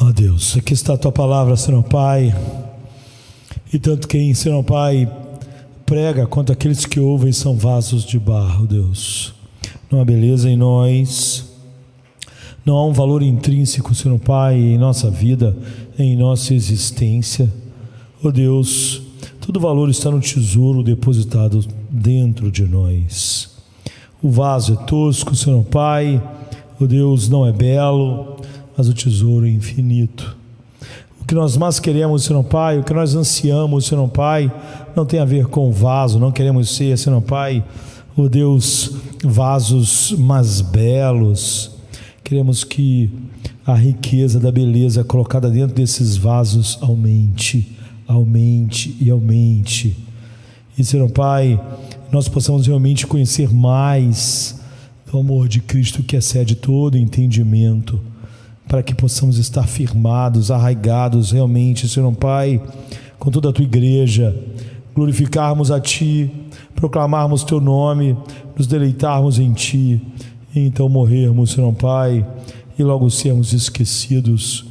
Ó Deus, aqui está a Tua palavra, Senhor Pai, e tanto quem, Senhor Pai, prega quanto aqueles que ouvem são vasos de barro, Deus. Não há beleza em nós, não há um valor intrínseco, Senhor Pai, em nossa vida, em nossa existência. Ó Deus, todo valor está no tesouro depositado dentro de nós. O vaso é tosco, Senhor Pai, ó Deus, não é belo, mas o tesouro é infinito. O que nós mais queremos, Senhor Pai, o que nós ansiamos, Senhor Pai, não tem a ver com o vaso, não queremos ser, Senhor Pai, ó Deus, vasos mais belos. Queremos que a riqueza da beleza colocada dentro desses vasos aumente, aumente e aumente. E, Senhor Pai, nós possamos realmente conhecer mais do amor de Cristo que excede todo entendimento, para que possamos estar firmados, arraigados realmente, Senhor Pai, com toda a Tua igreja, glorificarmos a Ti, proclamarmos Teu nome, nos deleitarmos em Ti, e então morrermos, Senhor Pai, e logo sermos esquecidos,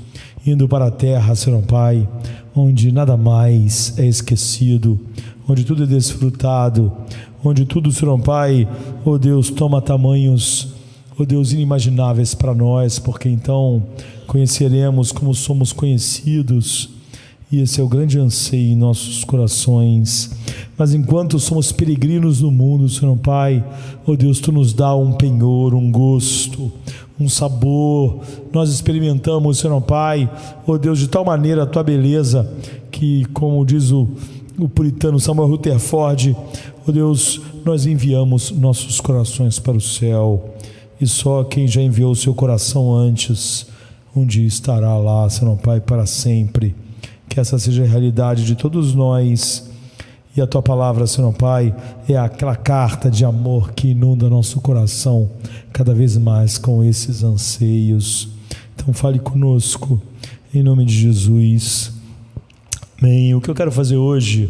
indo para a terra, Senhor Pai, onde nada mais é esquecido, onde tudo é desfrutado, onde tudo, Senhor Pai, ó Deus, toma tamanhos, ó Deus, inimagináveis para nós, porque então conheceremos como somos conhecidos, e esse é o grande anseio em nossos corações. Mas enquanto somos peregrinos no mundo, Senhor Pai, ó Deus, Tu nos dá um penhor, um gosto, um sabor. Nós experimentamos, Senhor Pai, ó Deus, de tal maneira a Tua beleza, que, como diz o puritano Samuel Rutherford, ó Deus, nós enviamos nossos corações para o céu. E só quem já enviou o seu coração antes, um dia estará lá, Senhor Pai, para sempre. Que essa seja a realidade de todos nós. E a Tua palavra, Senhor Pai, é aquela carta de amor que inunda nosso coração cada vez mais com esses anseios. Então fale conosco, em nome de Jesus. Amém. O que eu quero fazer hoje,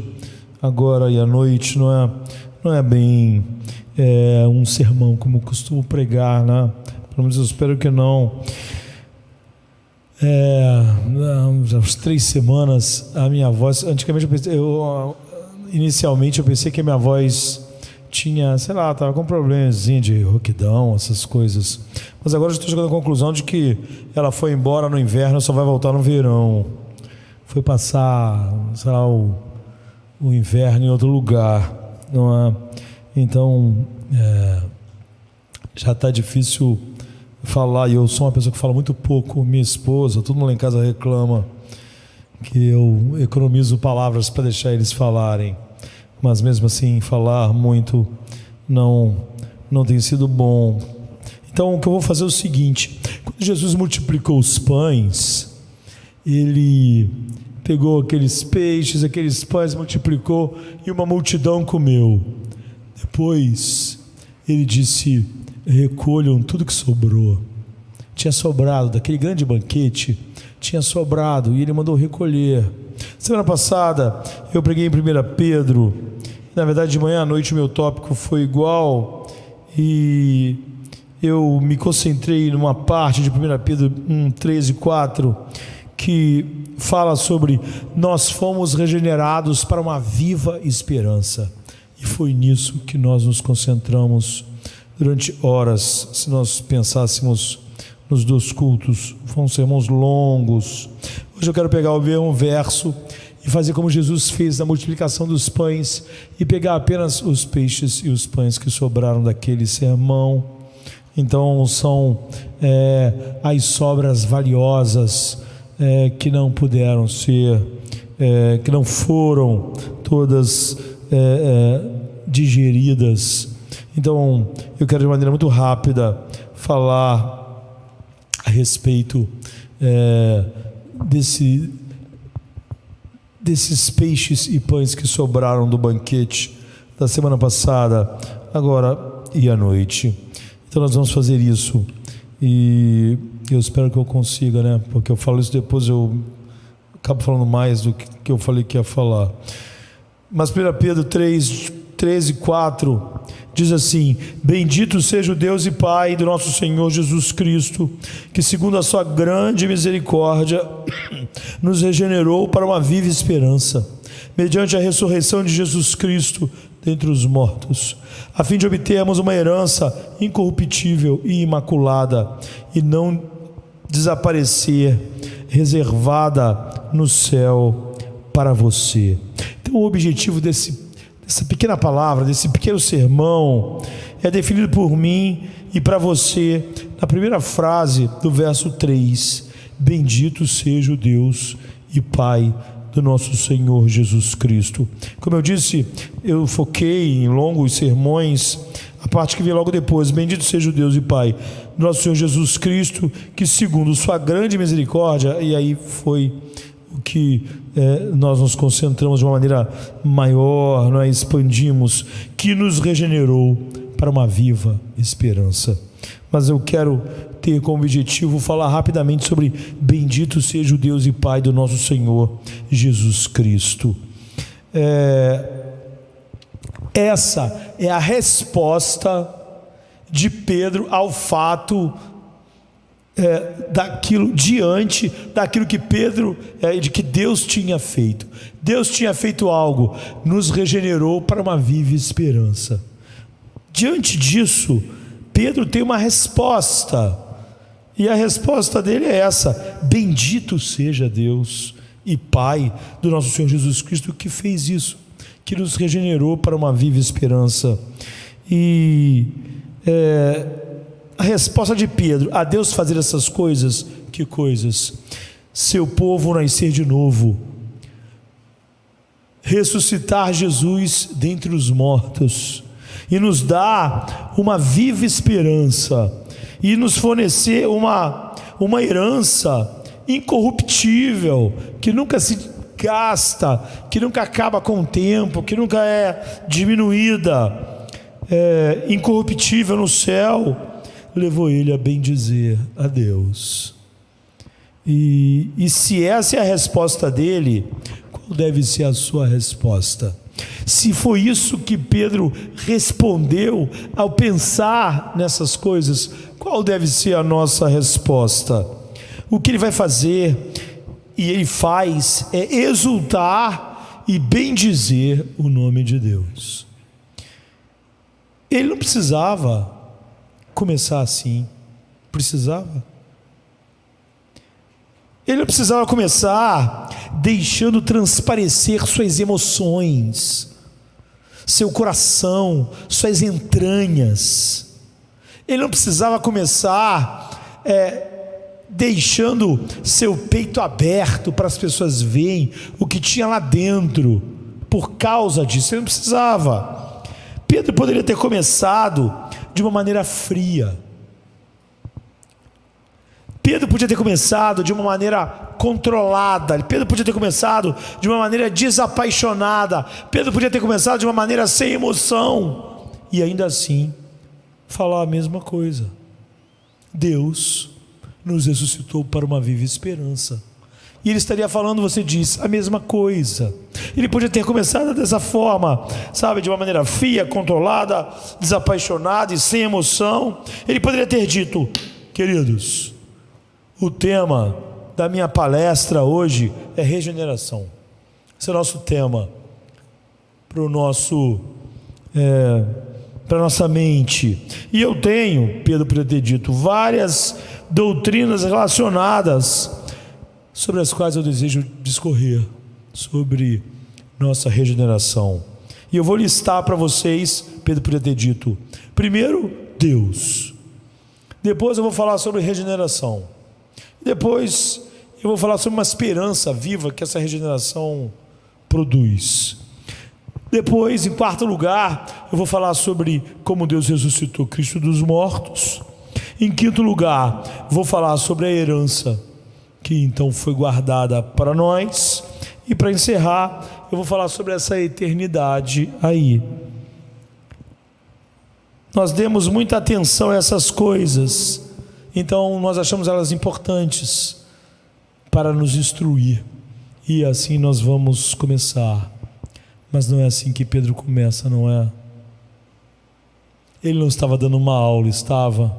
agora e à noite, não é bem um sermão como eu costumo pregar, né? Pelo menos eu espero que não. Já umas 3 semanas a minha voz, antigamente inicialmente eu pensei que a minha voz tinha, sei lá, estava com um problemazinho de rouquidão, essas coisas, mas agora eu estou chegando à conclusão de que ela foi embora no inverno, só vai voltar no verão. Foi passar, sei lá, o inverno em outro lugar, não é? Então já está difícil falar, e eu sou uma pessoa que fala muito pouco. Minha esposa, todo mundo lá em casa reclama que eu economizo palavras para deixar eles falarem, mas mesmo assim falar muito não tem sido bom. Então o que eu vou fazer é o seguinte: quando Jesus multiplicou os pães, Ele pegou aqueles peixes, aqueles pães, multiplicou e uma multidão comeu. Depois Ele disse: recolham tudo que sobrou. Tinha sobrado daquele grande banquete, tinha sobrado, e Ele mandou recolher. Semana passada eu preguei em 1 Pedro. Na verdade, de manhã à noite o meu tópico foi igual, e eu me concentrei numa parte de 1 Pedro 1, 13 e 4, que fala sobre nós fomos regenerados para uma viva esperança. E foi nisso que nós nos concentramos durante horas. Se nós pensássemos nos 2 cultos, foram sermões longos. Hoje eu quero pegar o mesmo verso e fazer como Jesus fez na multiplicação dos pães, e pegar apenas os peixes e os pães que sobraram daquele sermão. Então são as sobras valiosas que não puderam ser, que não foram todas digeridas. Então eu quero de maneira muito rápida falar a respeito desses peixes e pães que sobraram do banquete da semana passada, agora e à noite. Então nós vamos fazer isso, e eu espero que eu consiga, né? Porque eu falo isso depois, eu acabo falando mais do que eu falei que ia falar. Mas 1 Pedro 3, 13 e 4 diz assim: bendito seja o Deus e Pai do nosso Senhor Jesus Cristo, que segundo a sua grande misericórdia nos regenerou para uma viva esperança, mediante a ressurreição de Jesus Cristo dentre os mortos, a fim de obtermos uma herança incorruptível e imaculada, e não desaparecer, reservada no céu para você. Então o objetivo dessa pequena palavra, desse pequeno sermão, é definido por mim e para você na primeira frase do verso 3: bendito seja o Deus e Pai do nosso Senhor Jesus Cristo. Como eu disse, eu foquei em longos sermões a parte que vem logo depois: bendito seja o Deus e Pai do nosso Senhor Jesus Cristo, que segundo sua grande misericórdia, e aí foi o que nós nos concentramos de uma maneira maior, nós expandimos, que nos regenerou para uma viva esperança. Mas eu quero ter como objetivo falar rapidamente sobre bendito seja o Deus e Pai do nosso Senhor Jesus Cristo. Essa é a resposta de Pedro ao fato diante daquilo que Pedro, de que Deus tinha feito. Deus tinha feito algo, nos regenerou para uma viva esperança. Diante disso, Pedro tem uma resposta, e a resposta dele é essa: bendito seja Deus e Pai do nosso Senhor Jesus Cristo, que fez isso, que nos regenerou para uma viva esperança. E a resposta de Pedro a Deus fazer essas coisas: que coisas? Seu povo nascer de novo, ressuscitar Jesus dentre os mortos, e nos dar uma viva esperança, e nos fornecer uma herança incorruptível, que nunca se gasta, que nunca acaba com o tempo, que nunca é diminuída, incorruptível no céu. Levou ele a bendizer a Deus. E se essa é a resposta dele, qual deve ser a sua resposta? Se foi isso que Pedro respondeu ao pensar nessas coisas, qual deve ser a nossa resposta? O que ele vai fazer, e ele faz, é exultar e bendizer o nome de Deus. Ele não precisava começar assim. Precisava? Ele não precisava começar deixando transparecer suas emoções, seu coração, suas entranhas. Ele não precisava começar deixando seu peito aberto para as pessoas verem o que tinha lá dentro. Por causa disso, ele não precisava. Pedro poderia ter começado de uma maneira fria. Pedro podia ter começado de uma maneira controlada. Pedro podia ter começado de uma maneira desapaixonada. Pedro podia ter começado de uma maneira sem emoção, e ainda assim falar a mesma coisa: Deus nos ressuscitou para uma viva esperança. E ele estaria falando, você diz, a mesma coisa. Ele podia ter começado dessa forma, sabe, de uma maneira fria, controlada, desapaixonada e sem emoção. Ele poderia ter dito: queridos, o tema da minha palestra hoje é regeneração. Esse é o nosso tema para a nossa mente. E eu tenho, Pedro poderia ter dito, várias doutrinas relacionadas, sobre as quais eu desejo discorrer, sobre nossa regeneração. E eu vou listar para vocês. Pedro poderia ter dito: primeiro, Deus. Depois eu vou falar sobre regeneração. Depois eu vou falar sobre uma esperança viva que essa regeneração produz. Depois, em quarto lugar, eu vou falar sobre como Deus ressuscitou Cristo dos mortos. Em quinto lugar, vou falar sobre a herança que então foi guardada para nós. E para encerrar, eu vou falar sobre essa eternidade aí. Nós demos muita atenção a essas coisas, então nós achamos elas importantes para nos instruir, e assim nós vamos começar. Mas não é assim que Pedro começa, não é? Ele não estava dando uma aula, estava.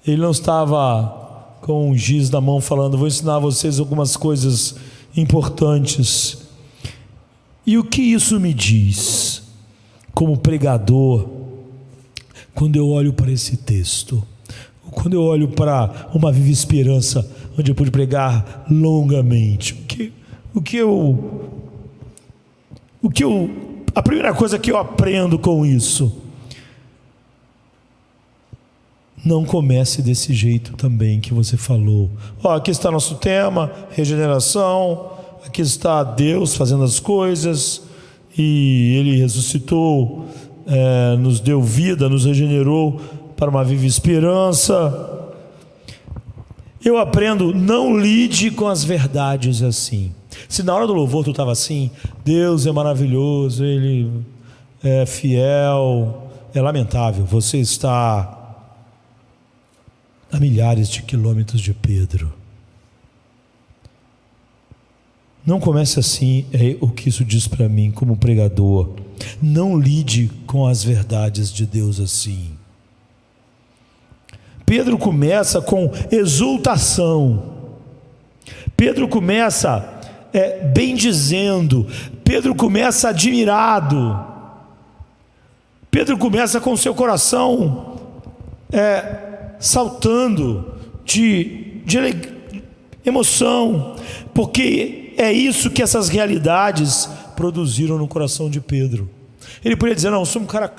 Ele não estava com um giz na mão falando: vou ensinar a vocês algumas coisas importantes. E o que isso me diz como pregador, quando eu olho para esse texto, quando eu olho para uma Viva Esperança, onde eu pude pregar longamente? A primeira coisa que eu aprendo com isso: não comece desse jeito também que você falou. Aqui está nosso tema, regeneração. Aqui está Deus fazendo as coisas, e Ele ressuscitou, nos deu vida, nos regenerou para uma viva esperança. Eu aprendo: não lide com as verdades assim. Se na hora do louvor tu estava assim: Deus é maravilhoso, Ele é fiel, é lamentável. Você está a milhares de quilômetros de Pedro. Não comece assim. É o que isso diz para mim como pregador. Não lide com as verdades de Deus assim. Pedro começa com exultação. Pedro começa bendizendo. Pedro começa admirado. Pedro começa com seu coração saltando de emoção, porque é isso que essas realidades produziram no coração de Pedro. Ele poderia dizer: não, eu sou um cara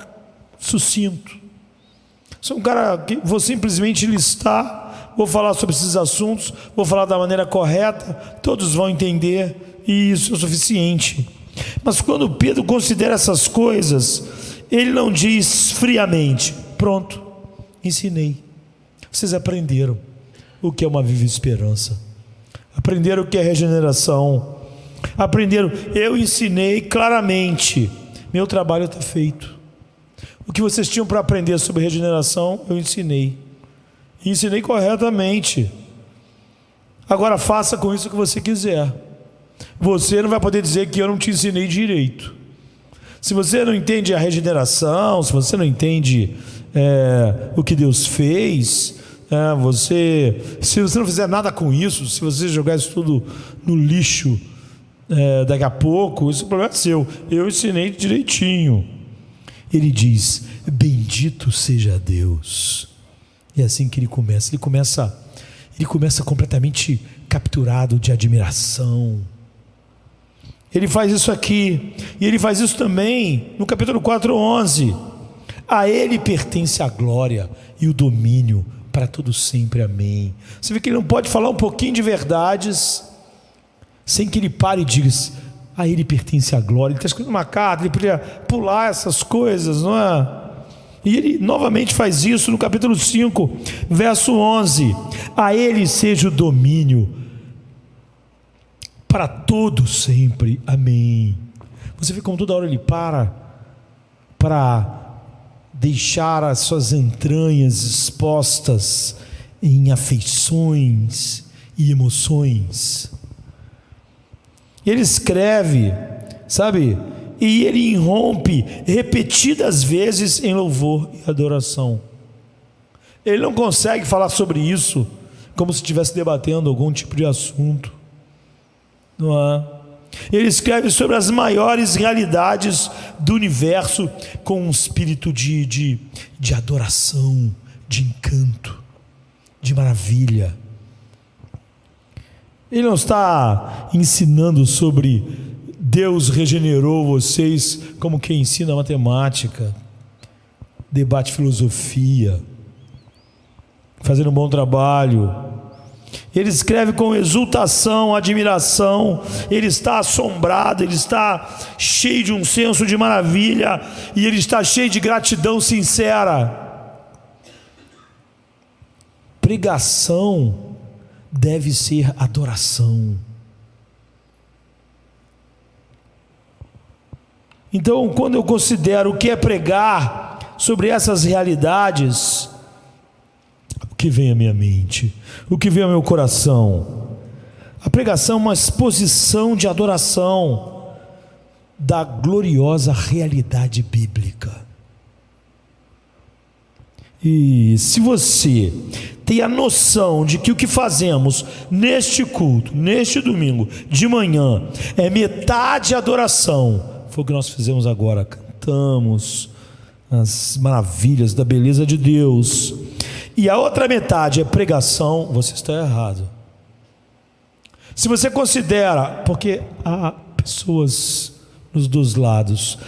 sucinto, sou um cara que vou simplesmente listar, vou falar sobre esses assuntos, vou falar da maneira correta, todos vão entender, e isso é o suficiente. Mas quando Pedro considera essas coisas, ele não diz friamente: pronto, ensinei. Vocês aprenderam o que é uma viva esperança, aprenderam o que é regeneração, aprenderam. Eu ensinei claramente, meu trabalho está feito. O que vocês tinham para aprender sobre regeneração, eu ensinei, e ensinei corretamente. Agora faça com isso o que você quiser. Você não vai poder dizer que eu não te ensinei direito. Se você não entende a regeneração, se você não entende o que Deus fez, se você não fizer nada com isso, se você jogar isso tudo no lixo daqui a pouco, isso é problema seu. Eu ensinei direitinho. Ele diz: bendito seja Deus. E é assim que ele começa. Ele começa completamente capturado de admiração. Ele faz isso aqui, e ele faz isso também no capítulo 4:11. A ele pertence a glória e o domínio para todo sempre, amém. Você vê que ele não pode falar um pouquinho de verdades sem que ele pare e diga: a ele pertence a glória. Ele está escrevendo uma carta, ele podia pular essas coisas, não é? E ele novamente faz isso no capítulo 5, verso 11. A ele seja o domínio para todo sempre, amém. Você vê como toda hora ele para deixar as suas entranhas expostas em afeições e emoções. Ele escreve, sabe? E ele irrompe repetidas vezes em louvor e adoração. Ele não consegue falar sobre isso como se estivesse debatendo algum tipo de assunto, não é? Ele escreve sobre as maiores realidades do universo com um espírito de adoração, de encanto, de maravilha. Ele não está ensinando sobre Deus regenerou vocês como quem ensina matemática, debate filosofia, fazendo um bom trabalho. Ele escreve com exultação, admiração. Ele está assombrado, ele está cheio de um senso de maravilha, e ele está cheio de gratidão sincera. Pregação deve ser adoração. Então, quando eu considero o que é pregar sobre essas realidades, o que vem à minha mente? O que vem ao meu coração? A pregação é uma exposição de adoração da gloriosa realidade bíblica. E se você tem a noção de que o que fazemos neste culto, neste domingo de manhã, é metade adoração, foi o que nós fizemos agora, cantamos as maravilhas da beleza de Deus, e a outra metade é pregação, você está errado. Se você considera, porque há pessoas nos dois lados,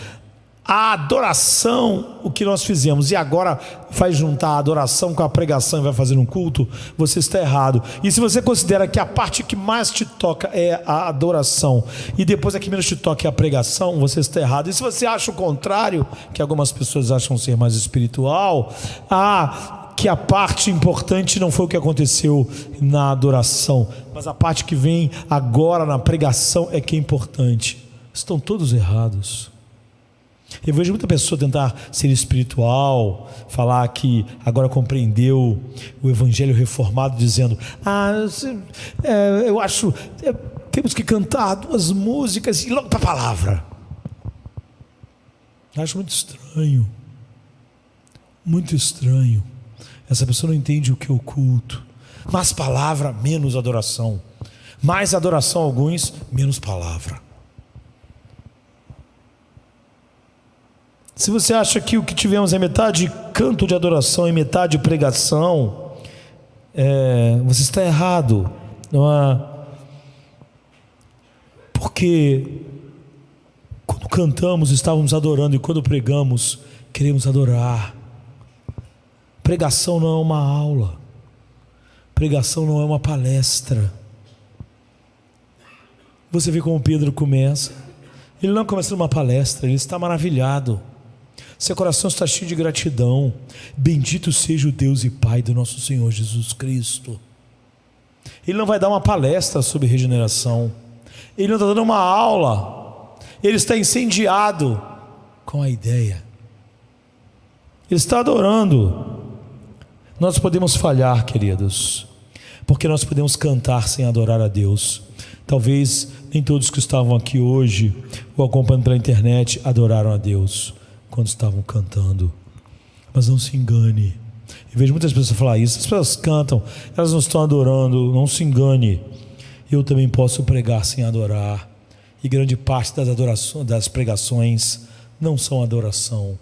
a adoração, o que nós fizemos, e agora faz juntar a adoração com a pregação e vai fazer um culto, você está errado. E se você considera que a parte que mais te toca é a adoração, e depois a que menos te toca é a pregação, você está errado. E se você acha o contrário, que algumas pessoas acham ser mais espiritual, que a parte importante não foi o que aconteceu na adoração, mas a parte que vem agora na pregação é que é importante. Estão todos errados. Eu vejo muita pessoa tentar ser espiritual, falar que agora compreendeu o evangelho reformado, dizendo: eu acho, temos que cantar 2 músicas e logo para a palavra. Eu acho muito estranho, muito estranho. Essa pessoa não entende o que é o culto. Mais palavra, menos adoração. Mais adoração alguns, menos palavra. Se você acha que o que tivemos é metade canto de adoração e metade pregação, você está errado, não é? Porque quando cantamos estávamos adorando, e quando pregamos queremos adorar. Pregação não é uma aula, pregação não é uma palestra. Você vê como Pedro começa, ele não começa numa palestra, ele está maravilhado. Seu coração está cheio de gratidão. Bendito seja o Deus e Pai do nosso Senhor Jesus Cristo. Ele não vai dar uma palestra sobre regeneração, ele não está dando uma aula, ele está incendiado com a ideia, ele está adorando. Nós podemos falhar, queridos, porque nós podemos cantar sem adorar a Deus. Talvez nem todos que estavam aqui hoje ou acompanhando pela internet adoraram a Deus quando estavam cantando, mas não se engane. Eu vejo muitas pessoas falar isso: as pessoas cantam, elas não estão adorando. Não se engane, eu também posso pregar sem adorar, e grande parte das pregações não são adoração.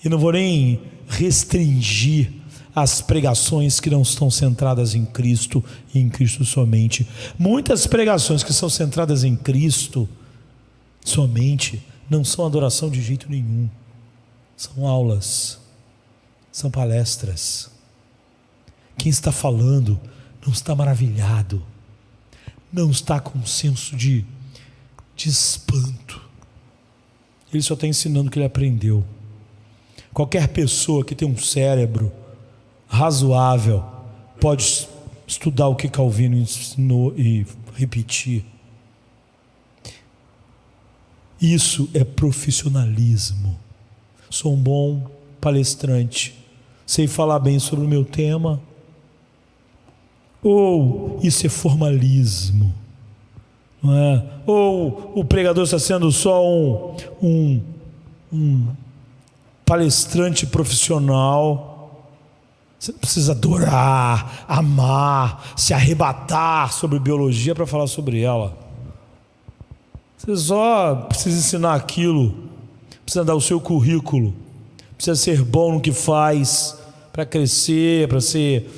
E não vou nem restringir as pregações que não estão centradas em Cristo e em Cristo somente. Muitas pregações que são centradas em Cristo somente não são adoração de jeito nenhum. São aulas, são palestras. Quem está falando não está maravilhado, não está com um senso de espanto. Ele só está ensinando o que ele aprendeu. Qualquer pessoa que tem um cérebro razoável pode estudar o que Calvino ensinou e repetir. Isso é profissionalismo. Sou um bom palestrante, sei falar bem sobre o meu tema. Ou isso é formalismo, não é? Ou o pregador está sendo só um palestrante profissional. Você não precisa adorar, amar, se arrebatar sobre biologia para falar sobre ela. Você só precisa ensinar aquilo, precisa dar o seu currículo, precisa ser bom no que faz, para crescer, para ser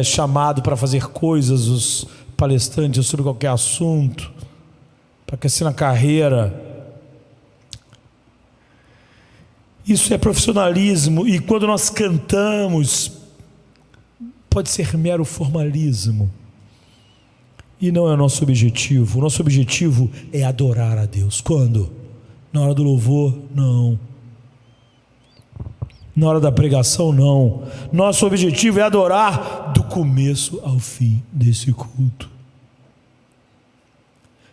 chamado para fazer coisas, os palestrantes sobre qualquer assunto, para crescer na carreira. Isso é profissionalismo, e quando nós cantamos, pode ser mero formalismo. E não é o nosso objetivo. O nosso objetivo é adorar a Deus. Quando? Na hora do louvor? Não. Na hora da pregação? Não. Nosso objetivo é adorar do começo ao fim desse culto.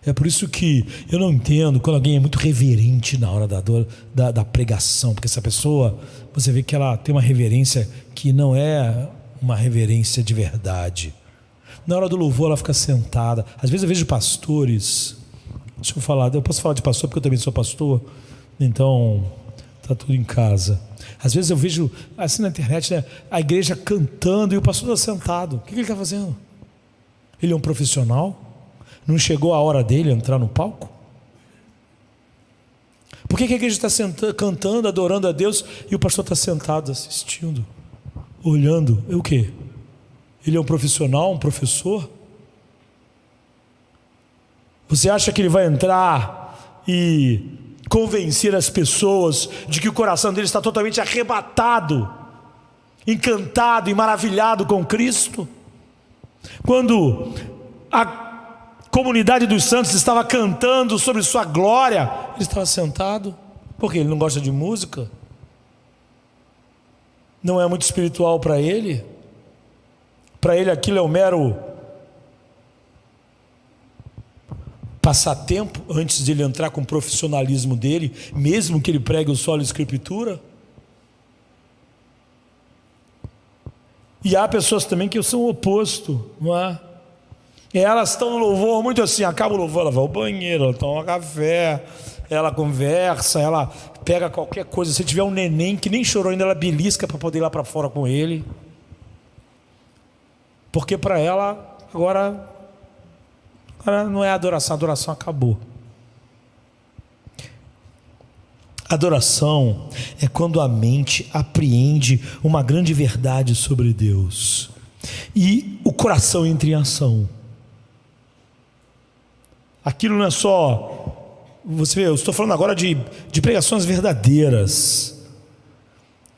É por isso que eu não entendo quando alguém é muito reverente na hora da pregação, porque essa pessoa, você vê que ela tem uma reverência que não é uma reverência de verdade. Na hora do louvor ela fica sentada. Às vezes eu vejo pastores, deixa eu falar, eu posso falar de pastor porque eu também sou pastor, então está tudo em casa. Às vezes eu vejo assim na internet, né, a igreja cantando e o pastor está sentado. O que ele está fazendo? Ele é um profissional? Não chegou a hora dele entrar no palco? Por que a igreja está cantando, adorando a Deus e o pastor está sentado assistindo, olhando? É o quê? Ele é um profissional, um professor? Você acha que ele vai entrar e convencer as pessoas de que o coração dele está totalmente arrebatado, encantado e maravilhado com Cristo? Quando a comunidade dos santos estava cantando sobre sua glória, ele estava sentado. Porque ele não gosta de música? Não é muito espiritual para ele? Para ele aquilo é um mero passatempo antes de ele entrar com o profissionalismo dele, mesmo que ele pregue o solo escritura? E há pessoas também que são o oposto, não é? E elas estão no louvor muito assim, acaba o louvor, ela vai ao banheiro, ela toma um café, ela conversa, ela pega qualquer coisa. Se tiver um neném que nem chorou ainda, ela belisca para poder ir lá para fora com ele. Porque para ela, agora não é adoração, a adoração acabou. Adoração é quando a mente apreende uma grande verdade sobre Deus e o coração entra em ação. Aquilo não é só, você vê, eu estou falando agora de pregações verdadeiras.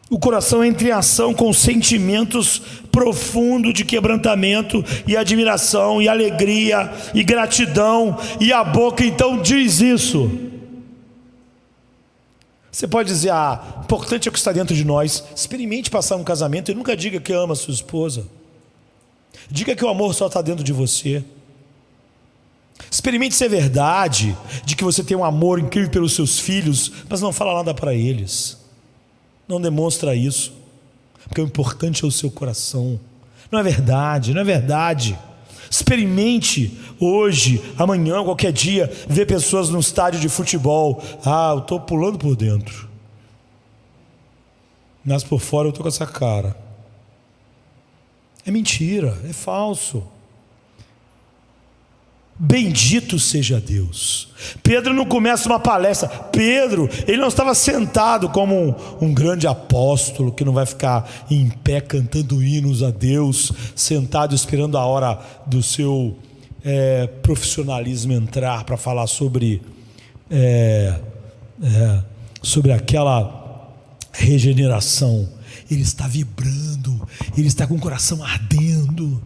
O coração entra em ação com sentimentos profundos de quebrantamento e admiração e alegria e gratidão, e a boca então diz isso. Você pode dizer, importante é o que está dentro de nós. Experimente passar um casamento e nunca diga que ama a sua esposa. Diga que o amor só está dentro de você. Experimente ser verdade de que você tem um amor incrível pelos seus filhos, mas não fala nada para eles. Não demonstra isso, porque o importante é o seu coração. Não é verdade, não é verdade. Experimente hoje, amanhã, qualquer dia, ver pessoas no estádio de futebol. Eu estou pulando por dentro, mas por fora eu estou com essa cara. É mentira, é falso. Bendito seja Deus. Pedro não começa uma palestra. Pedro, ele não estava sentado como um grande apóstolo que não vai ficar em pé cantando hinos a Deus, sentado esperando a hora do seu profissionalismo entrar para falar sobre aquela regeneração. Ele está vibrando, ele está com o coração ardendo,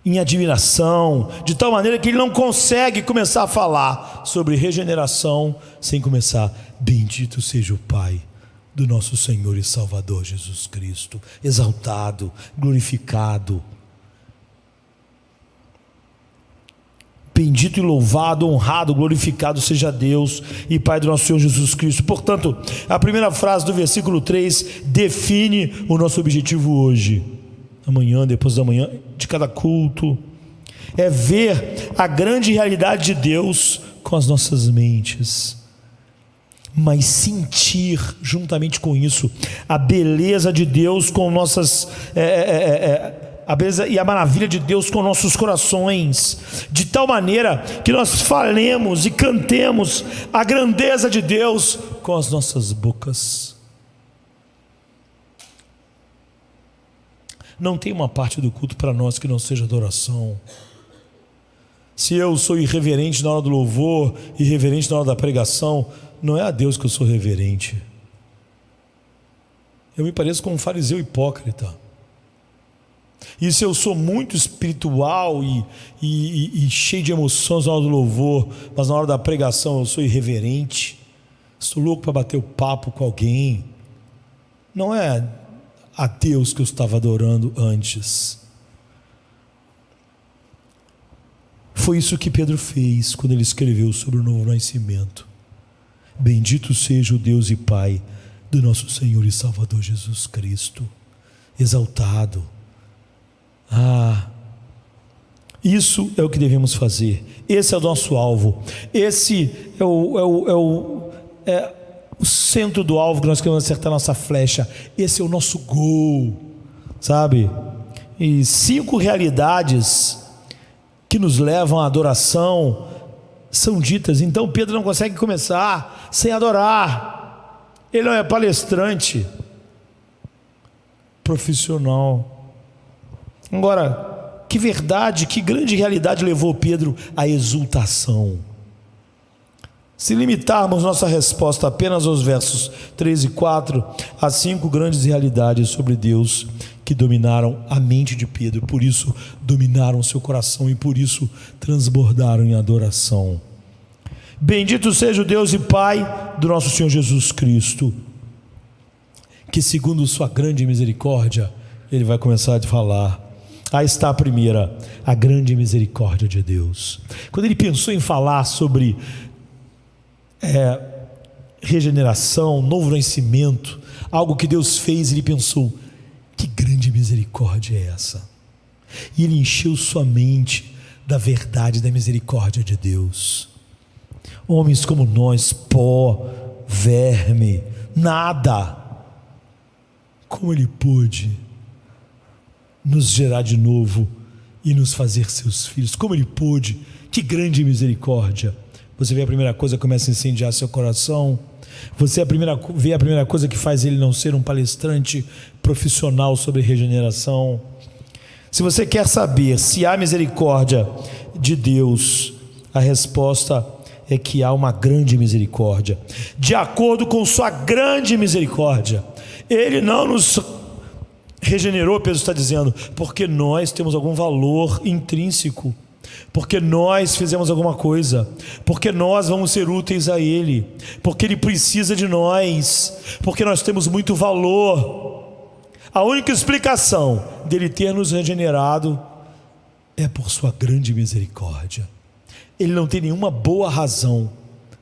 em admiração, de tal maneira que ele não consegue começar a falar sobre regeneração sem começar: bendito seja o Pai do nosso Senhor e Salvador Jesus Cristo, exaltado, glorificado, bendito e louvado, honrado, glorificado seja Deus e Pai do nosso Senhor Jesus Cristo. Portanto, a primeira frase do versículo 3 define o nosso objetivo hoje, amanhã, depois da manhã, de cada culto, é ver a grande realidade de Deus com as nossas mentes, mas sentir juntamente com isso a beleza de Deus com nossas a beleza e a maravilha de Deus com nossos corações, de tal maneira que nós falemos e cantemos a grandeza de Deus com as nossas bocas. Não tem uma parte do culto para nós que não seja adoração. Se eu sou irreverente na hora do louvor, irreverente na hora da pregação, não é a Deus que eu sou reverente. Eu me pareço com um fariseu hipócrita. E se eu sou muito espiritual e cheio de emoções na hora do louvor, mas na hora da pregação eu sou irreverente, estou louco para bater o papo com alguém, não é a Deus que eu estava adorando antes. Foi isso que Pedro fez quando ele escreveu sobre o novo nascimento. Bendito seja o Deus e Pai do nosso Senhor e Salvador Jesus Cristo, exaltado. Isso é o que devemos fazer. Esse é o nosso alvo. Esse é o centro do alvo que nós queremos acertar nossa flecha. Esse é o nosso gol, sabe? E 5 realidades que nos levam à adoração são ditas. Então Pedro não consegue começar sem adorar. Ele não é palestrante profissional. Agora, que verdade, que grande realidade levou Pedro à exultação. Se limitarmos nossa resposta apenas aos versos 3 e 4, há 5 grandes realidades sobre Deus que dominaram a mente de Pedro, por isso dominaram seu coração e por isso transbordaram em adoração. Bendito seja o Deus e Pai do nosso Senhor Jesus Cristo, que segundo sua grande misericórdia, ele vai começar a falar. Aí está a primeira, a grande misericórdia de Deus. Quando ele pensou em falar sobre regeneração, novo nascimento, algo que Deus fez, ele pensou, que grande misericórdia é essa? E ele encheu sua mente da verdade da misericórdia de Deus. Homens como nós, pó, verme, nada, como ele pôde nos gerar de novo e nos fazer seus filhos? Como ele pôde? Que grande misericórdia! Você vê a primeira coisa, começa a incendiar seu coração. Você vê a primeira coisa que faz ele não ser um palestrante profissional sobre regeneração. Se você quer saber se há misericórdia de Deus, a resposta é que há uma grande misericórdia. De acordo com sua grande misericórdia, ele não nos regenerou, Pedro está dizendo, porque nós temos algum valor intrínseco, porque nós fizemos alguma coisa, porque nós vamos ser úteis a Ele, porque Ele precisa de nós, porque nós temos muito valor. A única explicação dele ter nos regenerado é por sua grande misericórdia. Ele não tem nenhuma boa razão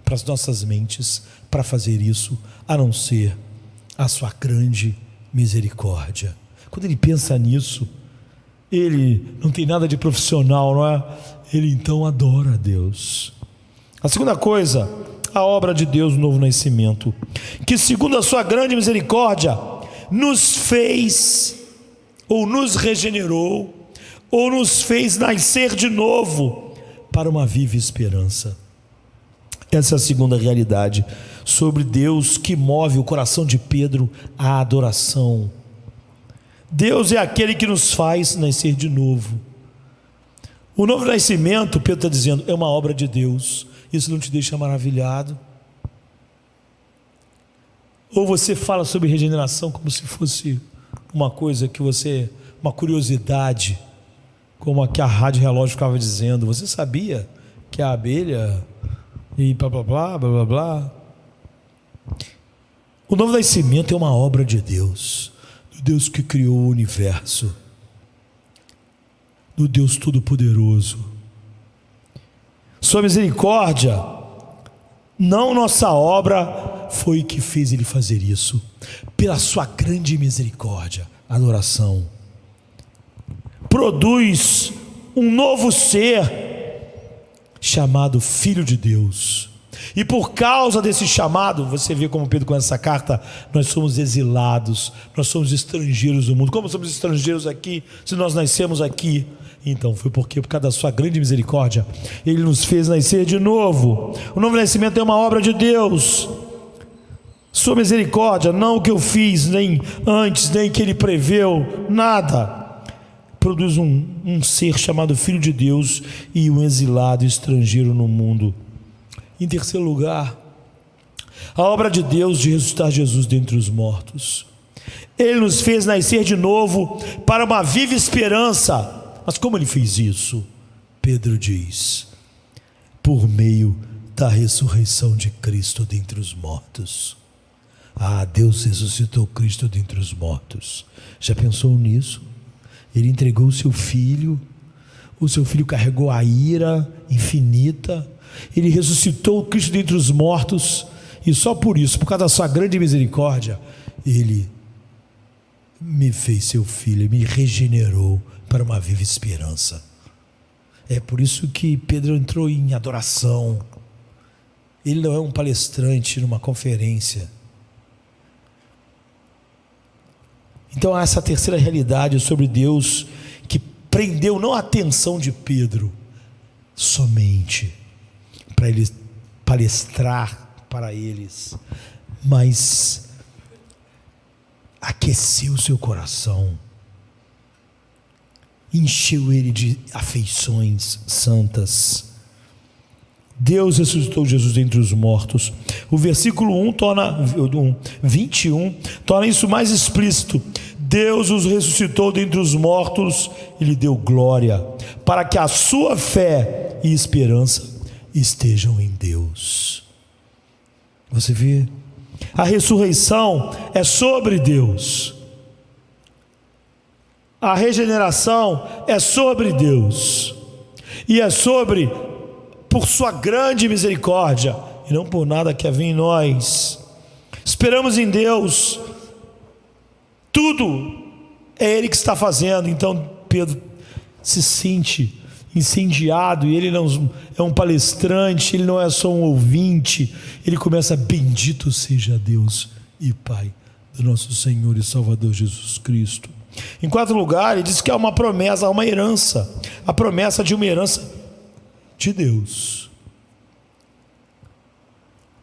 para as nossas mentes para fazer isso, a não ser a sua grande misericórdia. Quando ele pensa nisso, ele não tem nada de profissional, não é? Ele então adora a Deus. A segunda coisa, a obra de Deus no novo nascimento, que segundo a sua grande misericórdia, nos fez, ou nos regenerou, ou nos fez nascer de novo, para uma viva esperança. Essa é a segunda realidade sobre Deus que move o coração de Pedro à adoração. Deus é aquele que nos faz nascer de novo. O novo nascimento, Pedro está dizendo, é uma obra de Deus. Isso não te deixa maravilhado? Ou você fala sobre regeneração como se fosse uma coisa que você, uma curiosidade, como a rádio relógio ficava dizendo, você sabia que a abelha e blá blá blá blá blá blá. O novo nascimento é uma obra de Deus, do Deus que criou o universo, do Deus Todo-Poderoso. Sua misericórdia, não nossa obra, foi que fez ele fazer isso. Pela sua grande misericórdia, adoração, produz um novo ser chamado Filho de Deus. E por causa desse chamado, você vê como Pedro com essa carta, nós somos exilados, nós somos estrangeiros do mundo. Como somos estrangeiros aqui, se nós nascemos aqui? Então foi por causa da sua grande misericórdia, ele nos fez nascer de novo. O novo nascimento é uma obra de Deus. Sua misericórdia, não o que eu fiz, nem antes, nem que ele preveu, nada, produz um ser chamado Filho de Deus e um exilado estrangeiro no mundo. Em terceiro lugar, a obra de Deus de ressuscitar Jesus dentre os mortos. Ele nos fez nascer de novo para uma viva esperança. Mas como ele fez isso? Pedro diz, por meio da ressurreição de Cristo dentre os mortos. Deus ressuscitou Cristo dentre os mortos. Já pensou nisso? Ele entregou o seu filho carregou a ira infinita, ele ressuscitou Cristo dentre os mortos, e só por isso, por causa da sua grande misericórdia, ele me fez seu filho, me regenerou para uma viva esperança. É por isso que Pedro entrou em adoração. Ele não é um palestrante numa conferência. Então há essa terceira realidade sobre Deus que prendeu não a atenção de Pedro somente para ele palestrar para eles, mas aqueceu o seu coração, encheu ele de afeições santas. Deus ressuscitou Jesus dentre os mortos. O versículo 21 torna isso mais explícito. Deus os ressuscitou dentre os mortos e lhe deu glória, para que a sua fé e esperança estejam em Deus. Você vê? A ressurreição é sobre Deus. A regeneração é sobre Deus. E é sobre, por sua grande misericórdia, e não por nada que havia em nós. Esperamos em Deus. Tudo é Ele que está fazendo. Então Pedro se sente incendiado, e ele não é um palestrante, ele não é só um ouvinte. Ele começa: bendito seja Deus e Pai do nosso Senhor e Salvador Jesus Cristo. Em quarto lugar, ele diz que há uma promessa, há uma herança, a promessa de uma herança de Deus.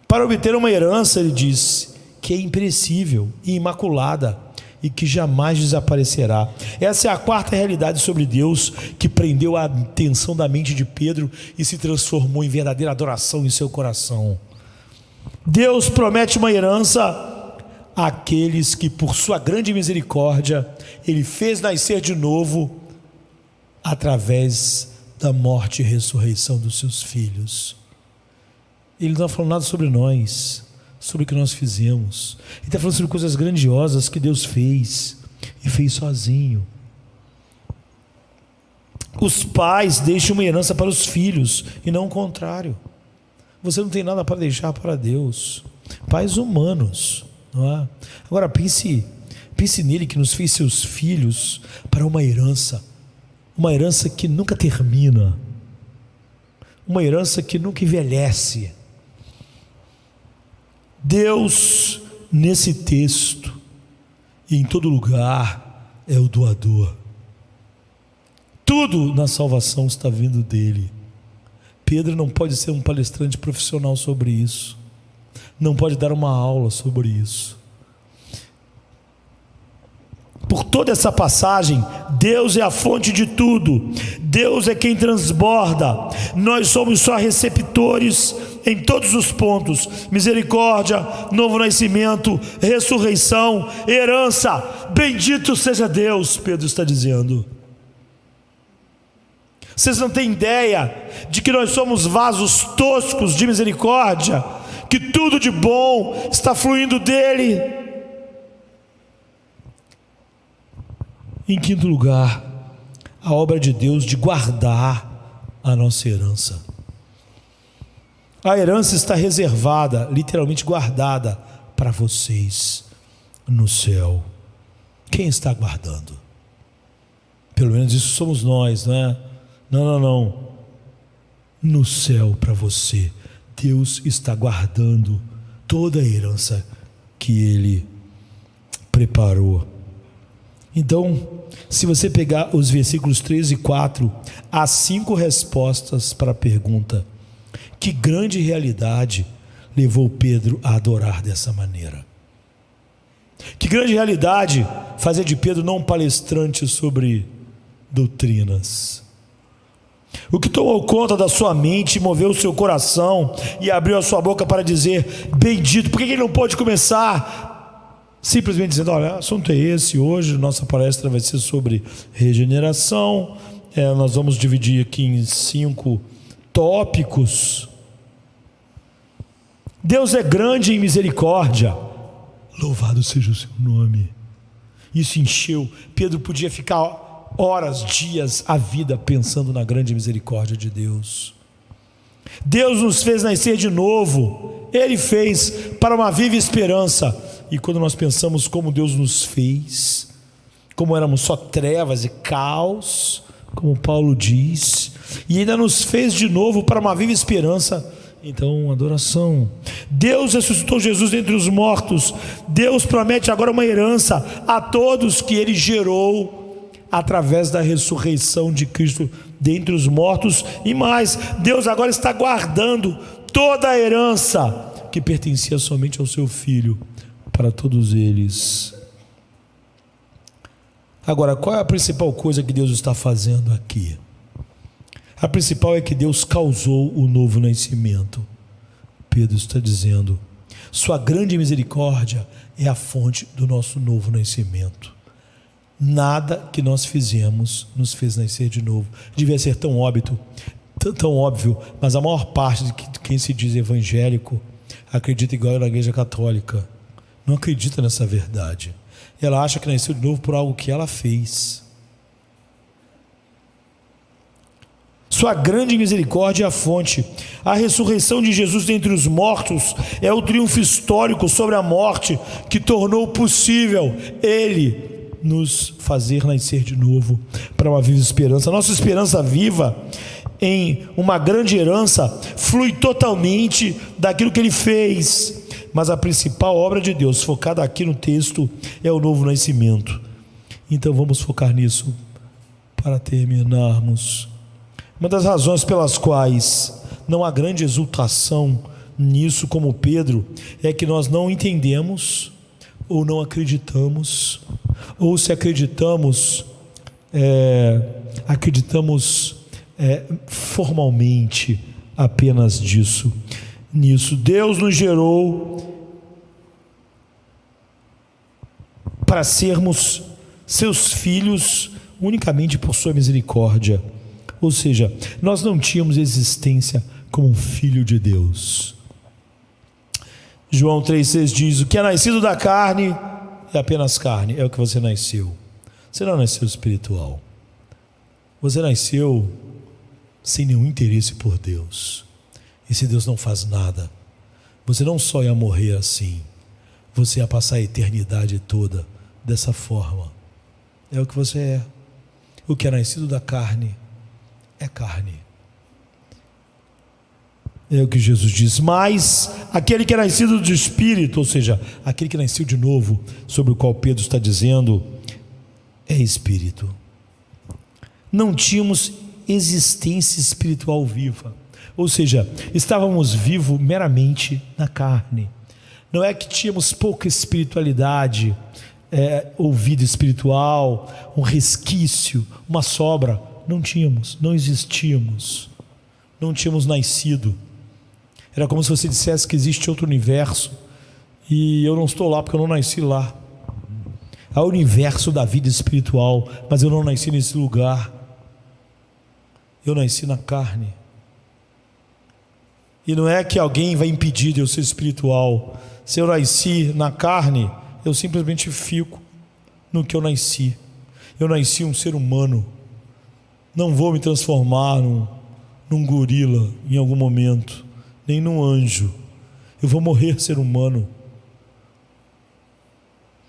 Para obter uma herança, ele diz que é imperecível e imaculada e que jamais desaparecerá. Essa é a quarta realidade sobre Deus que prendeu a atenção da mente de Pedro e se transformou em verdadeira adoração em seu coração. Deus promete uma herança àqueles que, por sua grande misericórdia, Ele fez nascer de novo através da morte e ressurreição dos seus filhos. Ele não está falando nada sobre nós, sobre o que nós fizemos. Ele está falando sobre coisas grandiosas que Deus fez, e fez sozinho. Os pais deixam uma herança para os filhos, e não o contrário. Você não tem nada para deixar para Deus. Pais humanos, não é? Agora pense nele que nos fez seus filhos para uma herança que nunca termina, uma herança que nunca envelhece. Deus, nesse texto e em todo lugar, é o doador. Tudo na salvação está vindo dele. Pedro não pode ser um palestrante profissional sobre isso, não pode dar uma aula sobre isso. Por toda essa passagem, Deus é a fonte de tudo, Deus é quem transborda, nós somos só receptores em todos os pontos: misericórdia, novo nascimento, ressurreição, herança. Bendito seja Deus, Pedro está dizendo. Vocês não têm ideia de que nós somos vasos toscos de misericórdia, que tudo de bom está fluindo dele. Em quinto lugar, a obra de Deus de guardar a nossa herança. A herança está reservada, literalmente guardada, para vocês no céu. Quem está guardando? Pelo menos isso somos nós, não é? Não. No céu para você, Deus está guardando toda a herança que Ele preparou. Então, se você pegar os versículos 3 e 4, há 5 respostas para a pergunta: que grande realidade levou Pedro a adorar dessa maneira? Que grande realidade fazia de Pedro não um palestrante sobre doutrinas? O que tomou conta da sua mente, moveu o seu coração e abriu a sua boca para dizer bendito? Por que ele não pode começar simplesmente dizendo: olha, o assunto é esse, hoje nossa palestra vai ser sobre regeneração, nós vamos dividir aqui em 5 tópicos. Deus é grande em misericórdia, louvado seja o seu nome. Isso encheu. Pedro podia ficar horas, dias, a vida pensando na grande misericórdia de Deus. Deus nos fez nascer de novo, Ele fez para uma viva esperança. E quando nós pensamos como Deus nos fez, como éramos só trevas e caos, como Paulo diz, e ainda nos fez de novo para uma viva esperança. Então, adoração. Deus ressuscitou Jesus dentre os mortos. Deus promete agora uma herança a todos que Ele gerou através da ressurreição de Cristo dentre os mortos. E mais, Deus agora está guardando toda a herança que pertencia somente ao seu Filho para todos eles. Agora, qual é a principal coisa que Deus está fazendo aqui? A principal é que Deus causou o novo nascimento. Pedro está dizendo: sua grande misericórdia é a fonte do nosso novo nascimento. Nada que nós fizemos nos fez nascer de novo. Devia ser tão óbvio, mas a maior parte de quem se diz evangélico acredita igual na igreja católica. Não acredita nessa verdade. Ela acha que nasceu de novo por algo que ela fez. Sua grande misericórdia é a fonte. A ressurreição de Jesus dentre os mortos é o triunfo histórico sobre a morte que tornou possível Ele nos fazer nascer de novo para uma viva esperança. Nossa esperança viva em uma grande herança flui totalmente daquilo que Ele fez. Mas a principal obra de Deus, focada aqui no texto, é o novo nascimento. Então vamos focar nisso para terminarmos. Uma das razões pelas quais não há grande exultação nisso, como Pedro, é que nós não entendemos ou não acreditamos, ou se acreditamos, acreditamos formalmente apenas nisso. Deus nos gerou para sermos seus filhos unicamente por sua misericórdia. Ou seja, nós não tínhamos existência como um filho de Deus. João 3,6 diz: o que é nascido da carne é apenas carne, é o que você nasceu. Você não nasceu espiritual. Você nasceu sem nenhum interesse por Deus. E se Deus não faz nada, você não só ia morrer assim, você ia passar a eternidade toda dessa forma. É o que você é. O que é nascido da carne é carne. É o que Jesus diz. Mas aquele que é nascido do Espírito, ou seja, aquele que nasceu de novo, sobre o qual Pedro está dizendo, é Espírito. Não tínhamos existência espiritual viva. Ou seja, estávamos vivos meramente na carne. Não é que tínhamos pouca espiritualidade, ou vida espiritual, um resquício, uma sobra. Não tínhamos, não existíamos, não tínhamos nascido. Era como se você dissesse que existe outro universo e eu não estou lá porque eu não nasci lá. Há o universo da vida espiritual, mas eu não nasci nesse lugar. Eu nasci na carne. E não é que alguém vai impedir de eu ser espiritual. Se eu nasci na carne, eu simplesmente fico no que eu nasci. Eu nasci um ser humano. Não vou me transformar num gorila em algum momento, nem num anjo. Eu vou morrer ser humano.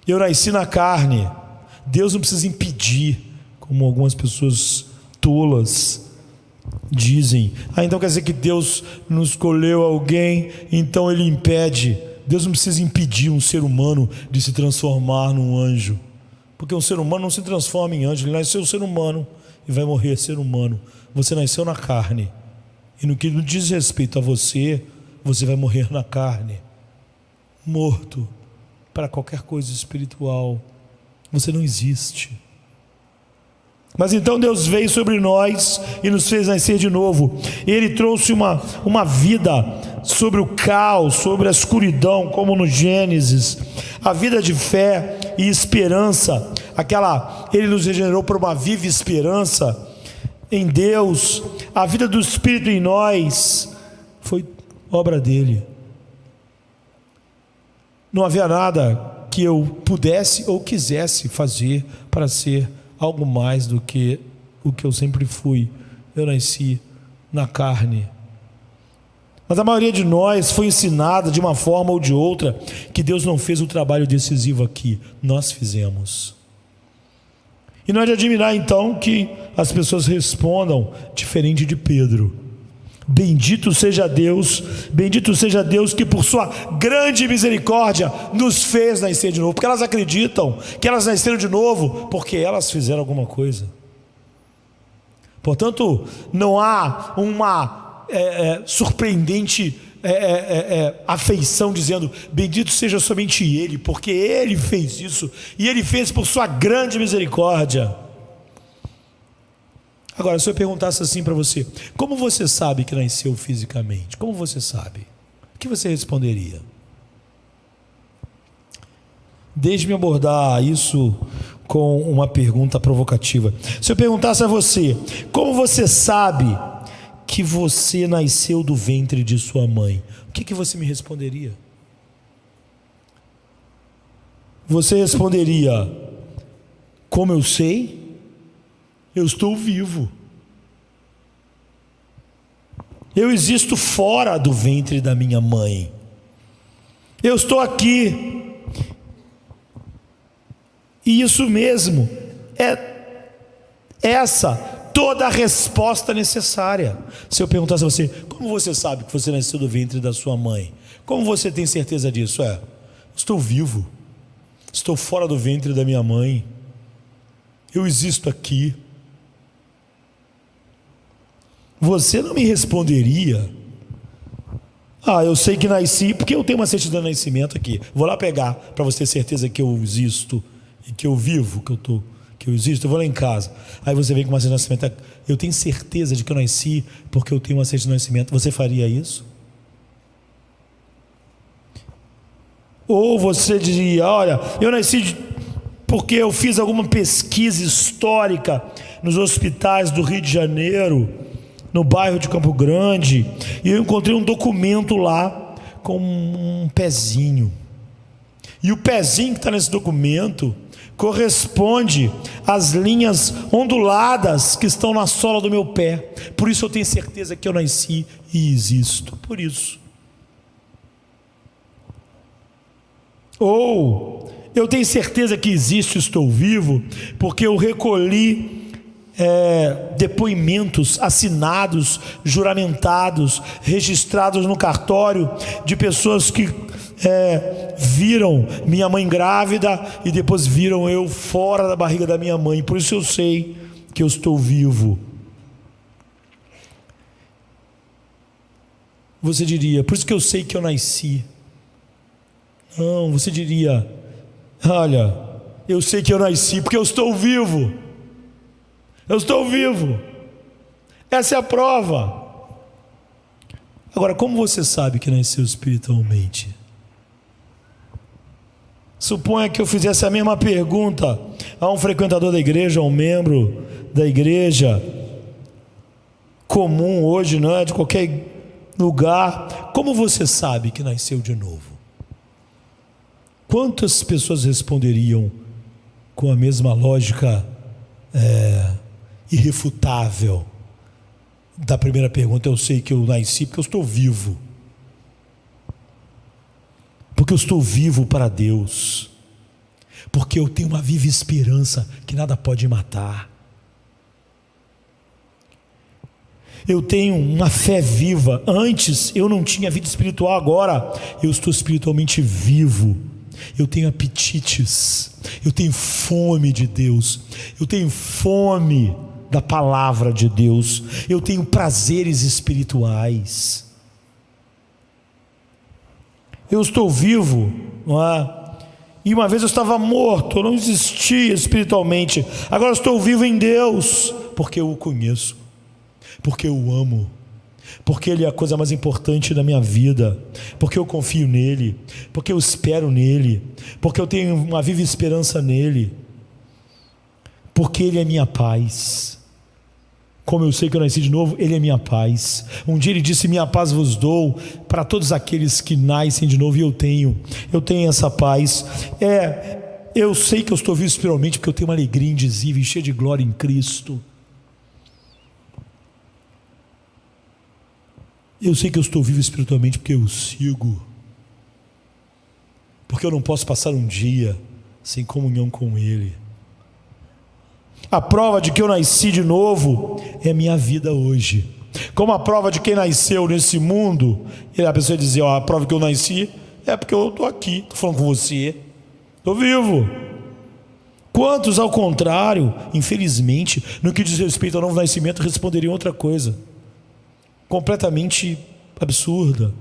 Eu nasci na carne. Deus não precisa impedir, como algumas pessoas tolas dizem. Então quer dizer que Deus não escolheu alguém, então Ele impede. Deus não precisa impedir um ser humano de se transformar num anjo, porque um ser humano não se transforma em anjo. Ele nasceu ser humano e vai morrer ser humano. Você nasceu na carne, e no que diz respeito a você, você vai morrer na carne, morto para qualquer coisa espiritual. Você não existe. Mas então Deus veio sobre nós e nos fez nascer de novo. Ele trouxe uma vida sobre o caos, sobre a escuridão, como no Gênesis. A vida de fé e esperança, Ele nos regenerou para uma viva esperança em Deus. A vida do Espírito em nós foi obra dele. Não havia nada que eu pudesse ou quisesse fazer para ser algo mais do que o que eu sempre fui. Eu nasci na carne. Mas a maioria de nós foi ensinada de uma forma ou de outra que Deus não fez o trabalho decisivo aqui. Nós fizemos. E não é de admirar então que as pessoas respondam diferente de Pedro. Bendito seja Deus que por sua grande misericórdia nos fez nascer de novo. Porque elas acreditam que elas nasceram de novo porque elas fizeram alguma coisa. Portanto, não há uma surpreendente afeição dizendo bendito seja somente Ele, porque Ele fez isso, e Ele fez por sua grande misericórdia. Agora, se eu perguntasse assim para você, como você sabe que nasceu fisicamente? Como você sabe? O que você responderia? Deixe-me abordar isso com uma pergunta provocativa. Se eu perguntasse a você, como você sabe que você nasceu do ventre de sua mãe? O que você me responderia? Você responderia, como eu sei? Eu estou vivo. Eu existo fora do ventre da minha mãe. Eu estou aqui. E isso mesmo é essa toda a resposta necessária. Se eu perguntasse a você, como você sabe que você nasceu do ventre da sua mãe? Como você tem certeza disso? Estou vivo. Estou fora do ventre da minha mãe. Eu existo aqui. Você não me responderia, eu sei que nasci, porque eu tenho uma certidão de nascimento aqui. Vou lá pegar, para você ter certeza que eu existo, e que eu vivo, que eu existo. Eu vou lá em casa, aí você vem com uma certidão de nascimento. Eu tenho certeza de que eu nasci, porque eu tenho uma certidão de nascimento. Você faria isso? Ou você diria, olha, eu nasci porque eu fiz alguma pesquisa histórica nos hospitais do Rio de Janeiro, no bairro de Campo Grande, e eu encontrei um documento lá com um pezinho, e o pezinho que está nesse documento corresponde às linhas onduladas que estão na sola do meu pé. Por isso eu tenho certeza que eu nasci e existo. Por isso. Ou eu tenho certeza que existo e estou vivo porque eu recolhi depoimentos assinados, juramentados, registrados no cartório, de pessoas que viram minha mãe grávida e depois viram eu fora da barriga da minha mãe. Por isso eu sei que eu estou vivo. Você diria, por isso que eu sei que eu nasci. Não, você diria, olha, eu sei que eu nasci porque eu estou vivo. Eu estou vivo. Essa é a prova. Agora, como você sabe que nasceu espiritualmente? Suponha que eu fizesse a mesma pergunta a um frequentador da igreja, a um membro da igreja comum hoje, não é? De qualquer lugar. Como você sabe que nasceu de novo? Quantas pessoas responderiam com a mesma lógica irrefutável da primeira pergunta? Eu sei que eu nasci porque eu estou vivo. Porque eu estou vivo para Deus. Porque eu tenho uma viva esperança que nada pode matar. Eu tenho uma fé viva. Antes eu não tinha vida espiritual, agora eu estou espiritualmente vivo. Eu tenho apetites. Eu tenho fome de Deus. Eu tenho fome da palavra de Deus. Eu tenho prazeres espirituais. Eu estou vivo, não é? E uma vez eu estava morto, eu não existia espiritualmente. Agora eu estou vivo em Deus, porque eu o conheço, porque eu o amo, porque Ele é a coisa mais importante da minha vida, porque eu confio nele, porque eu espero nele, porque eu tenho uma viva esperança nele, porque Ele é minha paz. Como eu sei que eu nasci de novo, Ele é minha paz. Um dia Ele disse, minha paz vos dou, para todos aqueles que nascem de novo, e eu tenho essa paz. Eu sei que eu estou vivo espiritualmente, porque eu tenho uma alegria indizível e cheia de glória em Cristo. Eu sei que eu estou vivo espiritualmente, porque eu o sigo. Porque eu não posso passar um dia sem comunhão com Ele. A prova de que eu nasci de novo é a minha vida hoje. Como a prova de quem nasceu nesse mundo, a pessoa dizia, a prova que eu nasci é porque eu estou aqui, estou falando com você, estou vivo. Quantos, ao contrário, infelizmente, no que diz respeito ao novo nascimento, responderiam outra coisa, completamente absurda.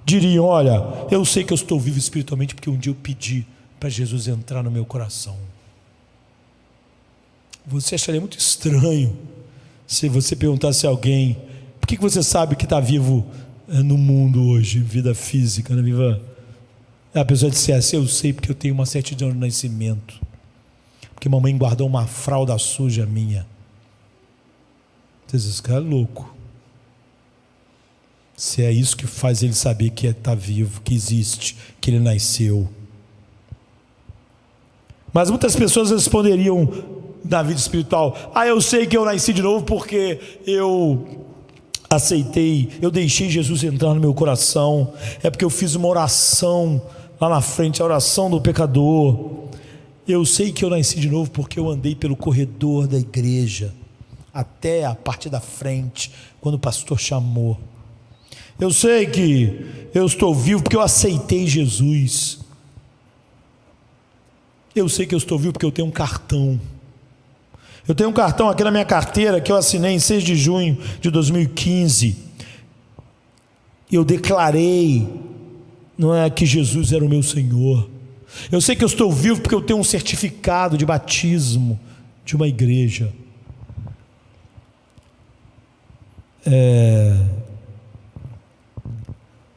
Diriam, olha, eu sei que eu estou vivo espiritualmente porque um dia eu pedi para Jesus entrar no meu coração. Você acharia muito estranho se você perguntasse a alguém, por que você sabe que está vivo no mundo hoje, vida física, né? A pessoa dissesse, eu sei porque eu tenho uma certidão de nascimento, porque mamãe guardou uma fralda suja minha. Você diz, esse cara é louco. Se é isso que faz ele saber que está vivo, que existe, que ele nasceu. Mas muitas pessoas responderiam na vida espiritual, eu sei que eu nasci de novo porque eu aceitei, eu deixei Jesus entrar no meu coração, é porque eu fiz uma oração lá na frente, a oração do pecador. Eu sei que eu nasci de novo porque eu andei pelo corredor da igreja até a parte da frente, quando o pastor chamou. Eu sei que eu estou vivo porque eu aceitei Jesus. Eu sei que eu estou vivo porque eu tenho um cartão. Eu tenho um cartão aqui na minha carteira que eu assinei em 6 de junho de 2015. Eu declarei, não é, que Jesus era o meu Senhor. Eu sei que eu estou vivo porque eu tenho um certificado de batismo de uma igreja.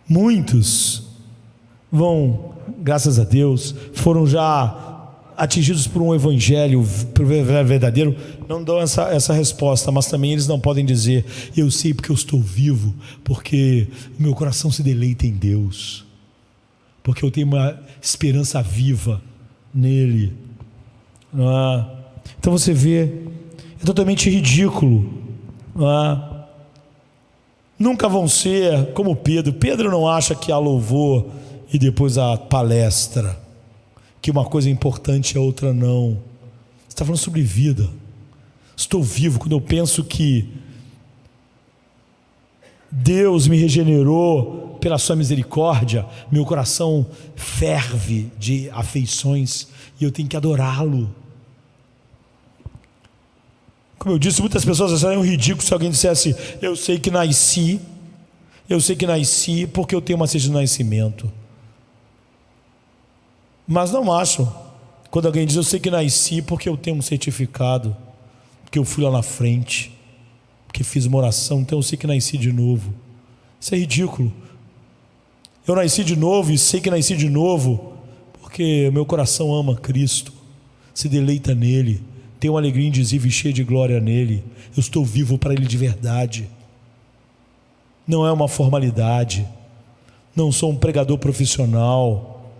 Muitos vão, graças a Deus, foram já atingidos por um evangelho verdadeiro, não dão essa resposta, mas também eles não podem dizer, eu sei porque eu estou vivo, porque meu coração se deleita em Deus, porque eu tenho uma esperança viva nele. Não é? Então você vê, é totalmente ridículo. Não é? Nunca vão ser como Pedro. Pedro não acha que há louvor e depois a palestra, que uma coisa é importante e a outra não. Você está falando sobre vida. Estou vivo quando eu penso que Deus me regenerou pela sua misericórdia. Meu coração ferve de afeições e eu tenho que adorá-lo. Como eu disse, muitas pessoas achariam ridículo se alguém dissesse, eu sei que nasci porque eu tenho uma certidão de nascimento. Mas não acho quando alguém diz, eu sei que nasci porque eu tenho um certificado, porque eu fui lá na frente, porque fiz uma oração, então eu sei que nasci de novo. Isso é ridículo. Eu nasci de novo e sei que nasci de novo porque meu coração ama Cristo, se deleita nele, tem uma alegria indizível e cheia de glória nele. Eu estou vivo para ele de verdade. Não é uma formalidade. Não sou um pregador profissional.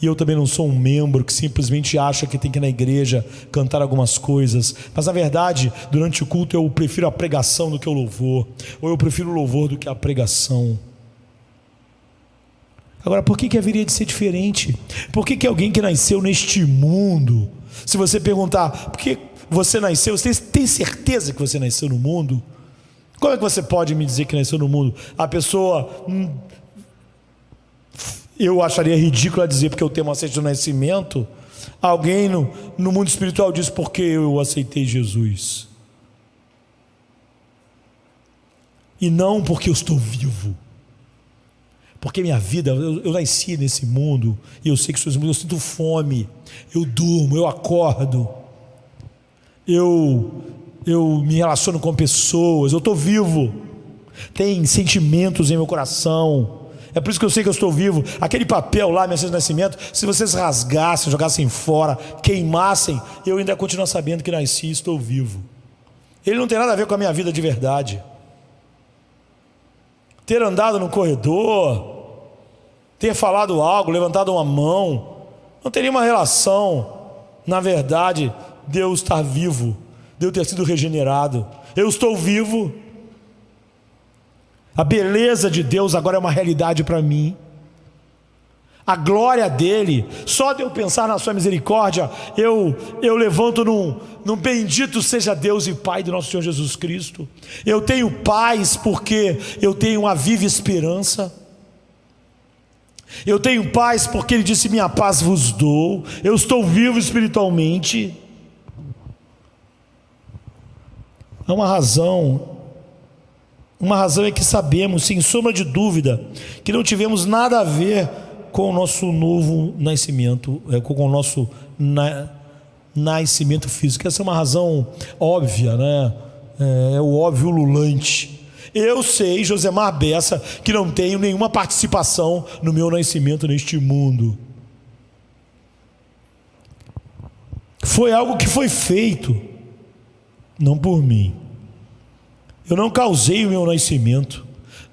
E eu também não sou um membro que simplesmente acha que tem que ir na igreja cantar algumas coisas. Mas na verdade, durante o culto eu prefiro a pregação do que o louvor. Ou eu prefiro o louvor do que a pregação. Agora, por que haveria de ser diferente? Por que alguém que nasceu neste mundo, se você perguntar, por que você nasceu, você tem certeza que você nasceu no mundo? Como é que você pode me dizer que nasceu no mundo? A pessoa, eu acharia ridículo dizer porque eu tenho uma certidão de nascimento. Alguém no mundo espiritual diz porque eu aceitei Jesus. E não porque eu estou vivo. Porque minha vida, eu nasci nesse mundo, e eu sei que eu sinto fome, eu durmo, eu acordo, eu me relaciono com pessoas, eu estou vivo, tem sentimentos em meu coração, é por isso que eu sei que eu estou vivo. Aquele papel lá, minha certidão de nascimento, se vocês rasgassem, jogassem fora, queimassem, eu ainda continuo sabendo que nasci e estou vivo. Ele não tem nada a ver com a minha vida de verdade. Ter andado no corredor, ter falado algo, levantado uma mão, não tem nenhuma relação. Na verdade, Deus estar vivo, Deus ter sido regenerado, eu estou vivo. A beleza de Deus agora é uma realidade para mim. a glória dele. Só de eu pensar na sua misericórdia, eu levanto num bendito seja Deus e Pai do nosso Senhor Jesus Cristo. Eu tenho paz porque eu tenho uma viva esperança. Eu tenho paz porque ele disse: minha paz vos dou. Eu estou vivo espiritualmente. Há uma razão é que sabemos, sem sombra de dúvida, que não tivemos nada a ver com o nosso novo nascimento, com o nosso nascimento físico. Essa é uma razão óbvia, né? É o óbvio ululante. Eu sei, Josemar Bessa, que não tenho nenhuma participação no meu nascimento neste mundo. Foi algo que foi feito, não por mim. Eu não causei o meu nascimento.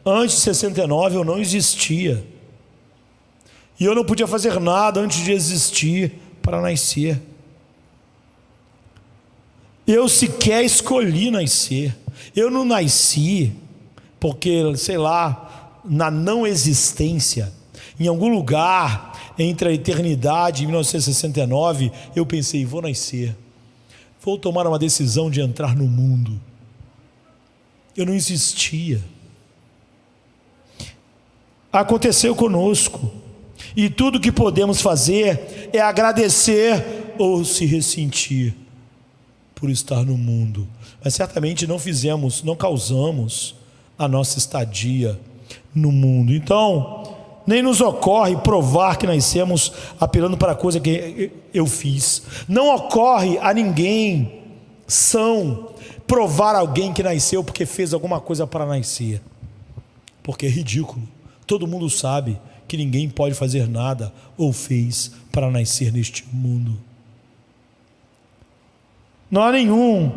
Antes de 69 eu não existia. E eu não podia fazer nada antes de existir para nascer. Eu sequer escolhi nascer. Eu não nasci porque, sei lá, na não existência, em algum lugar entre a eternidade e 1969, eu pensei: vou nascer, vou tomar uma decisão de entrar no mundo. Eu não existia. Aconteceu conosco. E tudo que podemos fazer é agradecer ou se ressentir por estar no mundo. Mas certamente não causamos a nossa estadia no mundo. Então, nem nos ocorre provar que nascemos apelando para a coisa que eu fiz. Não ocorre a ninguém provar alguém que nasceu porque fez alguma coisa para nascer, porque é ridículo. Todo mundo sabe que ninguém pode fazer nada ou fez para nascer neste mundo. Não há nenhum,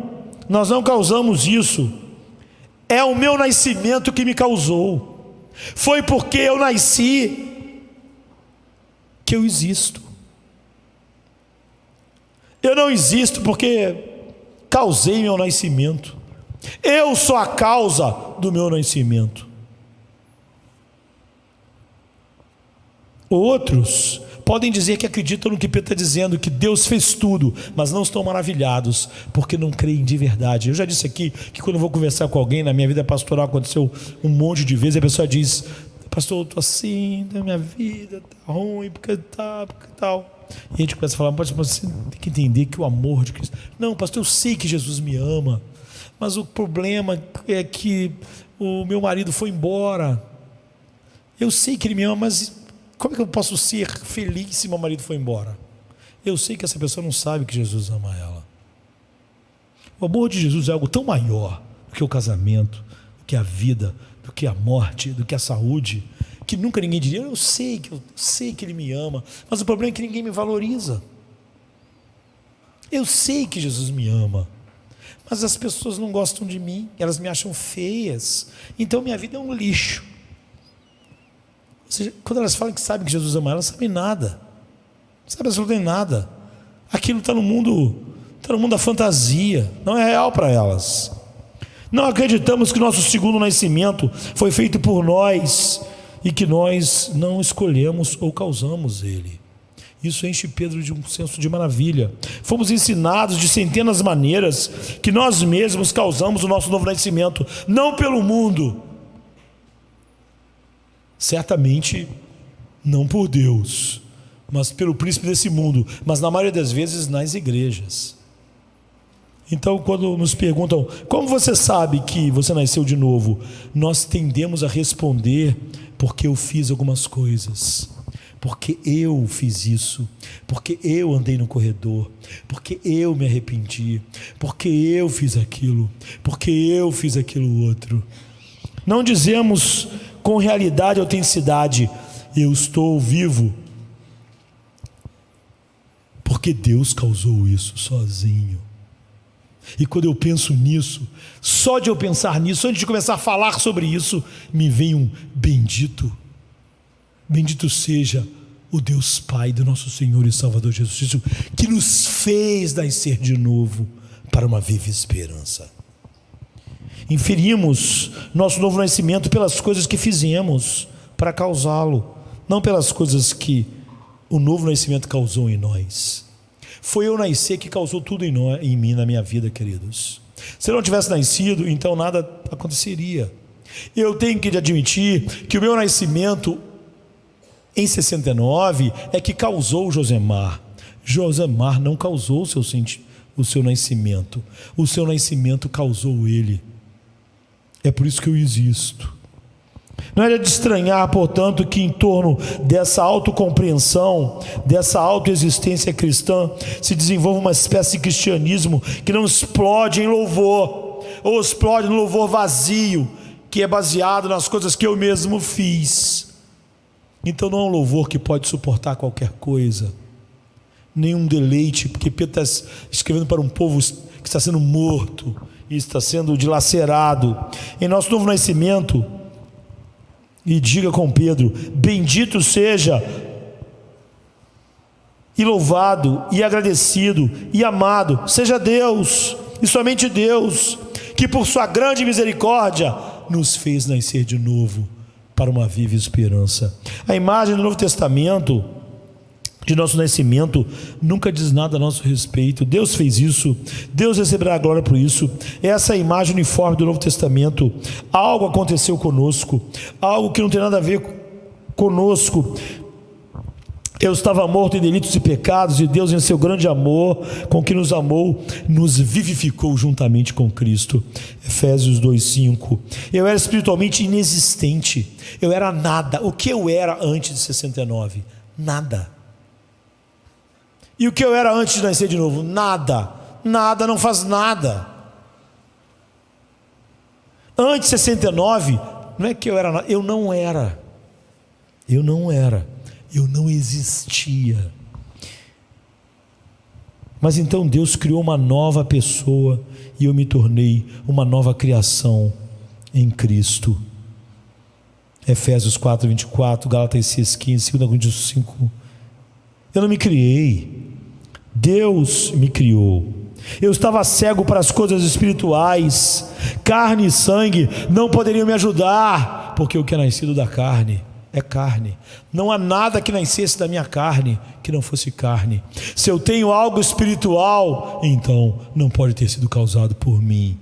nós não causamos isso. É o meu nascimento que me causou. Foi porque eu nasci que eu existo. Eu não existo porque causei meu nascimento. Eu sou a causa do meu nascimento. Outros podem dizer que acreditam no que Pedro está dizendo, que Deus fez tudo, mas não estão maravilhados, porque não creem de verdade. Eu já disse aqui que quando eu vou conversar com alguém, na minha vida pastoral aconteceu um monte de vezes, a pessoa diz: pastor, eu estou assim, da minha vida está ruim, porque tal. E a gente começa a falar: mas você tem que entender que o amor de Cristo... Não, pastor, eu sei que Jesus me ama, mas o problema é que o meu marido foi embora. Eu sei que ele me ama, mas como é que eu posso ser feliz se meu marido foi embora? Eu sei que essa pessoa não sabe que Jesus ama ela. O amor de Jesus é algo tão maior do que o casamento, do que a vida, do que a morte, do que a saúde, que nunca ninguém diria: eu sei que ele me ama, mas o problema é que ninguém me valoriza. Eu sei que Jesus me ama, mas as pessoas não gostam de mim, elas me acham feias, então minha vida é um lixo. Ou seja, quando elas falam que sabem que Jesus ama elas, não sabem nada, não sabem absolutamente nada. Aquilo está no mundo da fantasia, não é real para elas. Não acreditamos que nosso segundo nascimento foi feito por nós e que nós não escolhemos ou causamos ele. Isso enche Pedro de um senso de maravilha. Fomos ensinados de centenas de maneiras que nós mesmos causamos o nosso novo nascimento, não pelo mundo, certamente não por Deus, mas pelo príncipe desse mundo, mas na maioria das vezes nas igrejas. Então, quando nos perguntam: como você sabe que você nasceu de novo? Nós tendemos a responder: porque eu fiz algumas coisas, porque eu fiz isso, porque eu andei no corredor, porque eu me arrependi, porque eu fiz aquilo, porque eu fiz aquilo outro. Não dizemos com realidade e autenticidade: eu estou vivo, porque Deus causou isso sozinho. E quando eu penso nisso, só de eu pensar nisso, antes de começar a falar sobre isso, me vem um bendito. Bendito seja o Deus Pai do nosso Senhor e Salvador Jesus Cristo, que nos fez nascer de novo para uma viva esperança. Inferimos nosso novo nascimento pelas coisas que fizemos para causá-lo, não pelas coisas que o novo nascimento causou em nós. Foi eu nascer que causou tudo em mim, na minha vida, queridos. Se eu não tivesse nascido, então nada aconteceria. Eu tenho que admitir que o meu nascimento em 69 é que causou o Josemar. Josemar não causou o seu nascimento. O seu nascimento causou ele. É por isso que eu existo. Não é de estranhar, portanto, que em torno dessa autocompreensão, dessa autoexistência cristã, se desenvolva uma espécie de cristianismo que não explode em louvor, ou explode no louvor vazio, que é baseado nas coisas que eu mesmo fiz. Então não é um louvor que pode suportar qualquer coisa, nenhum deleite, porque Pedro está escrevendo para um povo que está sendo morto e está sendo dilacerado. Em nosso novo nascimento, e diga com Pedro: bendito seja, e louvado, e agradecido, e amado seja Deus, e somente Deus, que por sua grande misericórdia nos fez nascer de novo para uma viva esperança. A imagem do Novo Testamento de nosso nascimento nunca diz nada a nosso respeito. Deus fez isso, Deus receberá a glória por isso. Essa é a imagem uniforme do Novo Testamento. Algo aconteceu conosco, algo que não tem nada a ver conosco. Eu estava morto em delitos e pecados, e Deus, em seu grande amor com que nos amou, nos vivificou juntamente com Cristo. Efésios 2:5. Eu era espiritualmente inexistente, eu era nada. O que eu era antes de 69? Nada. E o que eu era antes de nascer de novo? Nada. Nada, não faz nada. Antes de 69, não é que eu era nada, eu não era. Eu não existia. Mas então Deus criou uma nova pessoa e eu me tornei uma nova criação em Cristo. Efésios 4:24, Gálatas 6:15, 2 Coríntios 5. Eu não me criei, Deus me criou. Eu estava cego para as coisas espirituais. Carne e sangue não poderiam me ajudar, porque o que é nascido da carne é carne. Não há nada que nascesse da minha carne que não fosse carne. Se eu tenho algo espiritual, então não pode ter sido causado por mim,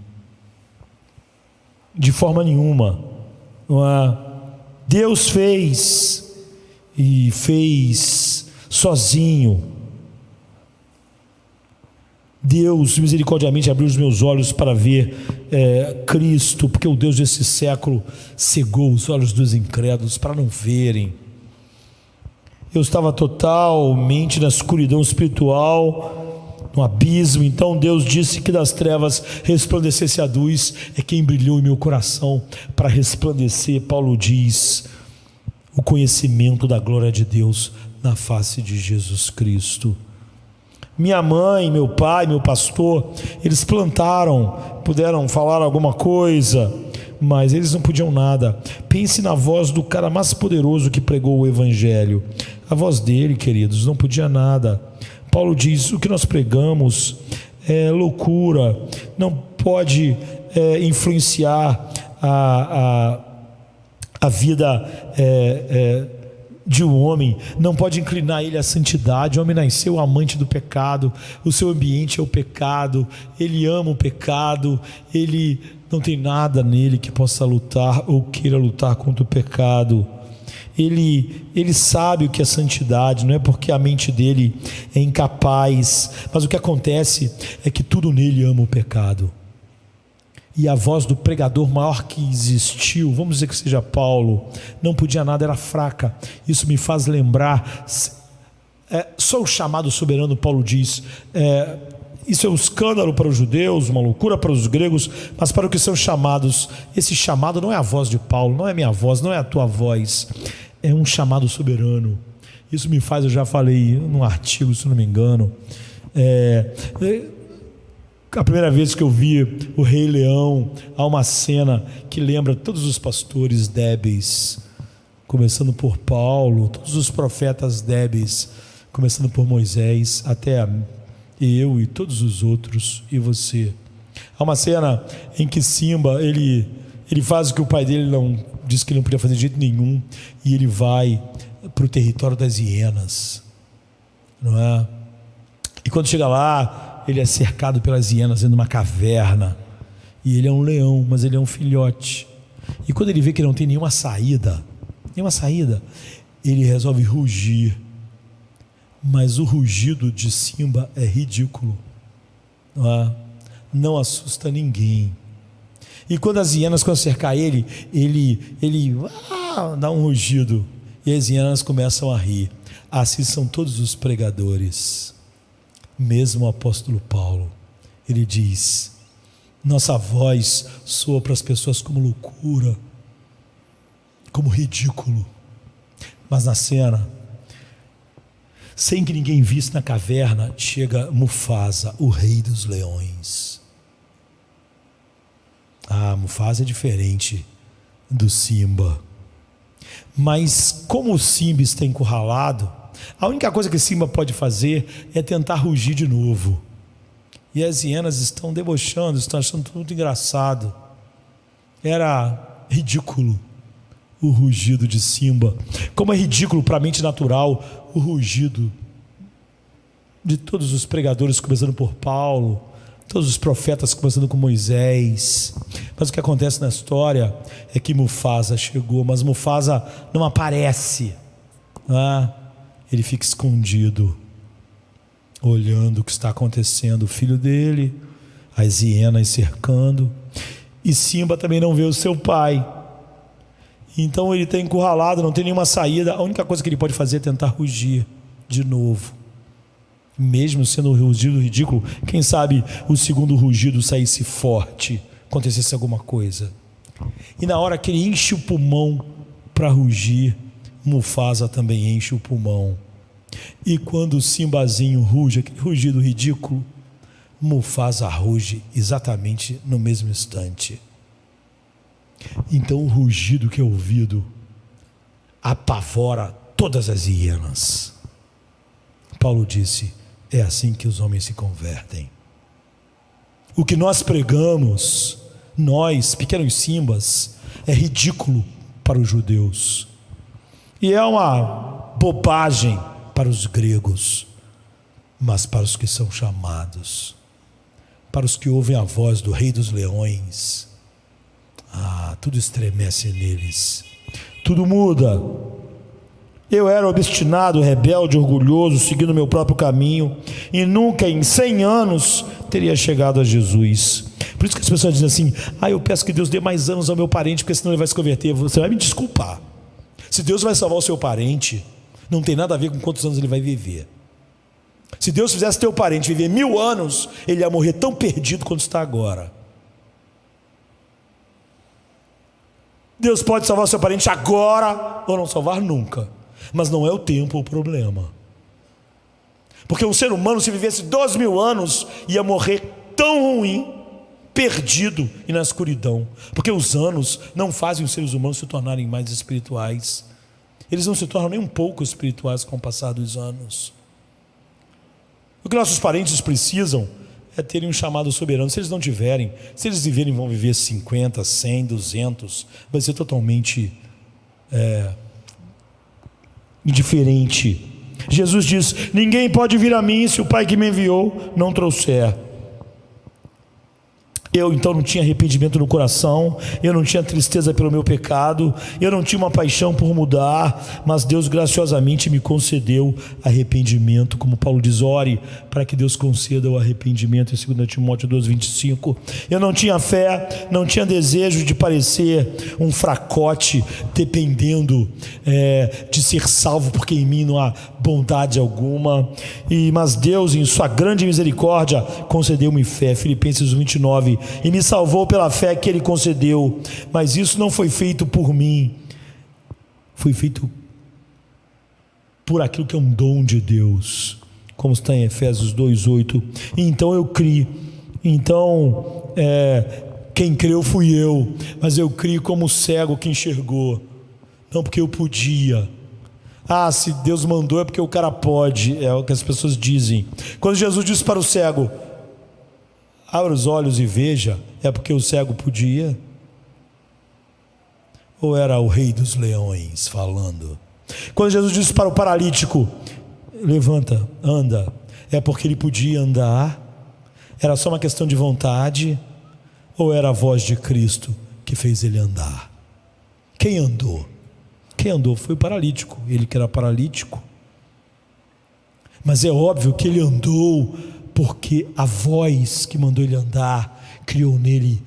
de forma nenhuma. Não é? Deus fez, e fez sozinho. Deus misericordiamente abriu os meus olhos para ver Cristo, porque o Deus desse século cegou os olhos dos incrédulos para não verem. Eu estava totalmente na escuridão espiritual, no abismo. Então Deus disse que das trevas resplandecesse a luz. É quem brilhou em meu coração para resplandecer, Paulo diz, o conhecimento da glória de Deus na face de Jesus Cristo. Minha mãe, meu pai, meu pastor, eles plantaram, puderam falar alguma coisa, mas eles não podiam nada. Pense na voz do cara mais poderoso que pregou o Evangelho. A voz dele, queridos, não podia nada. Paulo diz: o que nós pregamos é loucura, não pode influenciar a vida de um homem, não pode inclinar ele à santidade. O homem nasceu amante do pecado, o seu ambiente é o pecado, ele ama o pecado, ele não tem nada nele que possa lutar ou queira lutar contra o pecado. Ele sabe o que é santidade, não é porque a mente dele é incapaz, mas o que acontece é que tudo nele ama o pecado. E a voz do pregador maior que existiu, vamos dizer que seja Paulo, não podia nada, era fraca. Isso me faz lembrar, só o chamado soberano, Paulo diz, isso é um escândalo para os judeus, uma loucura para os gregos, mas para os que são chamados, esse chamado não é a voz de Paulo, não é a minha voz, não é a tua voz, é um chamado soberano. Isso me faz, eu já falei num artigo, se não me engano, a primeira vez que eu vi o Rei Leão, há uma cena que lembra todos os pastores débeis, começando por Paulo, todos os profetas débeis, começando por Moisés, até eu e todos os outros, e você. Há uma cena em que Simba, ele faz o que o pai dele não disse que ele não podia fazer de jeito nenhum, e ele vai para o território das hienas, não é? E quando chega lá, ele é cercado pelas hienas dentro de uma caverna, e ele é um leão, mas ele é um filhote. E quando ele vê que não tem nenhuma saída, ele resolve rugir. Mas o rugido de Simba é ridículo, não assusta ninguém. E quando as hienas começam a cercar ele dá um rugido, e as hienas começam a rir. Assim são todos os pregadores. Mesmo o apóstolo Paulo, ele diz: nossa voz soa para as pessoas como loucura, como ridículo. Mas na cena, sem que ninguém visse na caverna, chega Mufasa, o rei dos leões. Mufasa é diferente do Simba. Mas como o Simba está encurralado, a única coisa que Simba pode fazer é tentar rugir de novo. E as hienas estão debochando, estão achando tudo muito engraçado. Era ridículo o rugido de Simba, como é ridículo para a mente natural o rugido de todos os pregadores, começando por Paulo, todos os profetas, começando com Moisés. Mas o que acontece na história é que Mufasa chegou, mas Mufasa não aparece, ele fica escondido, olhando o que está acontecendo. O filho dele, as hienas cercando, e Simba também não vê o seu pai. Então ele está encurralado, não tem nenhuma saída. A única coisa que ele pode fazer é tentar rugir de novo. Mesmo sendo um rugido ridículo, quem sabe o segundo rugido saísse forte, acontecesse alguma coisa. E na hora que ele enche o pulmão para rugir, Mufasa também enche o pulmão. E quando o Simbazinho ruge, aquele rugido ridículo, Mufasa ruge exatamente no mesmo instante. Então o rugido que é ouvido apavora todas as hienas. Paulo disse: é assim que os homens se convertem. O que nós pregamos, nós, pequenos Simbas, é ridículo para os judeus, e é uma bobagem para os gregos, mas para os que são chamados, para os que ouvem a voz do Rei dos Leões, tudo estremece neles, tudo muda. Eu era obstinado, rebelde, orgulhoso, seguindo meu próprio caminho, e nunca em 100 anos teria chegado a Jesus. Por isso que as pessoas dizem assim: eu peço que Deus dê mais anos ao meu parente, porque senão ele vai se converter. Você vai me desculpar. Se Deus vai salvar o seu parente, não tem nada a ver com quantos anos ele vai viver. Se Deus fizesse teu parente viver 1000 anos, ele ia morrer tão perdido quanto está agora. Deus pode salvar o seu parente agora, ou não salvar nunca. Mas não é o tempo o problema. Porque um ser humano, se vivesse 12.000 anos, ia morrer tão ruim, perdido e na escuridão. Porque os anos não fazem os seres humanos se tornarem mais espirituais. Eles não se tornam nem um pouco espirituais com o passar dos anos. O que nossos parentes precisam é terem um chamado soberano. Se eles não tiverem, se eles viverem, vão viver 50, 100, 200, vai ser totalmente indiferente. Jesus diz: ninguém pode vir a mim se o Pai que me enviou não trouxer. Eu então não tinha arrependimento no coração, eu não tinha tristeza pelo meu pecado, eu não tinha uma paixão por mudar, mas Deus graciosamente me concedeu arrependimento. Como Paulo diz: ore para que Deus conceda o arrependimento, em 2 Timóteo 2,25. Eu não tinha fé, não tinha desejo de parecer um fracote, dependendo de ser salvo, porque em mim não há bondade alguma. Mas Deus, em sua grande misericórdia, concedeu-me fé. Filipenses 29. E me salvou pela fé que Ele concedeu. Mas isso não foi feito por mim, foi feito por aquilo que é um dom de Deus, como está em Efésios 2,8. Então eu criei. Então quem creu fui eu, mas eu criei como cego que enxergou, não porque eu podia. Se Deus mandou é porque o cara pode, é o que as pessoas dizem. Quando Jesus disse para o cego: abra os olhos e veja, é porque o cego podia? Ou era o Rei dos Leões falando? Quando Jesus disse para o paralítico: levanta, anda, é porque ele podia andar? Era só uma questão de vontade? Ou era a voz de Cristo que fez ele andar? Quem andou? Quem andou foi o paralítico, ele que era paralítico. Mas é óbvio que ele andou porque a voz que mandou ele andar criou nele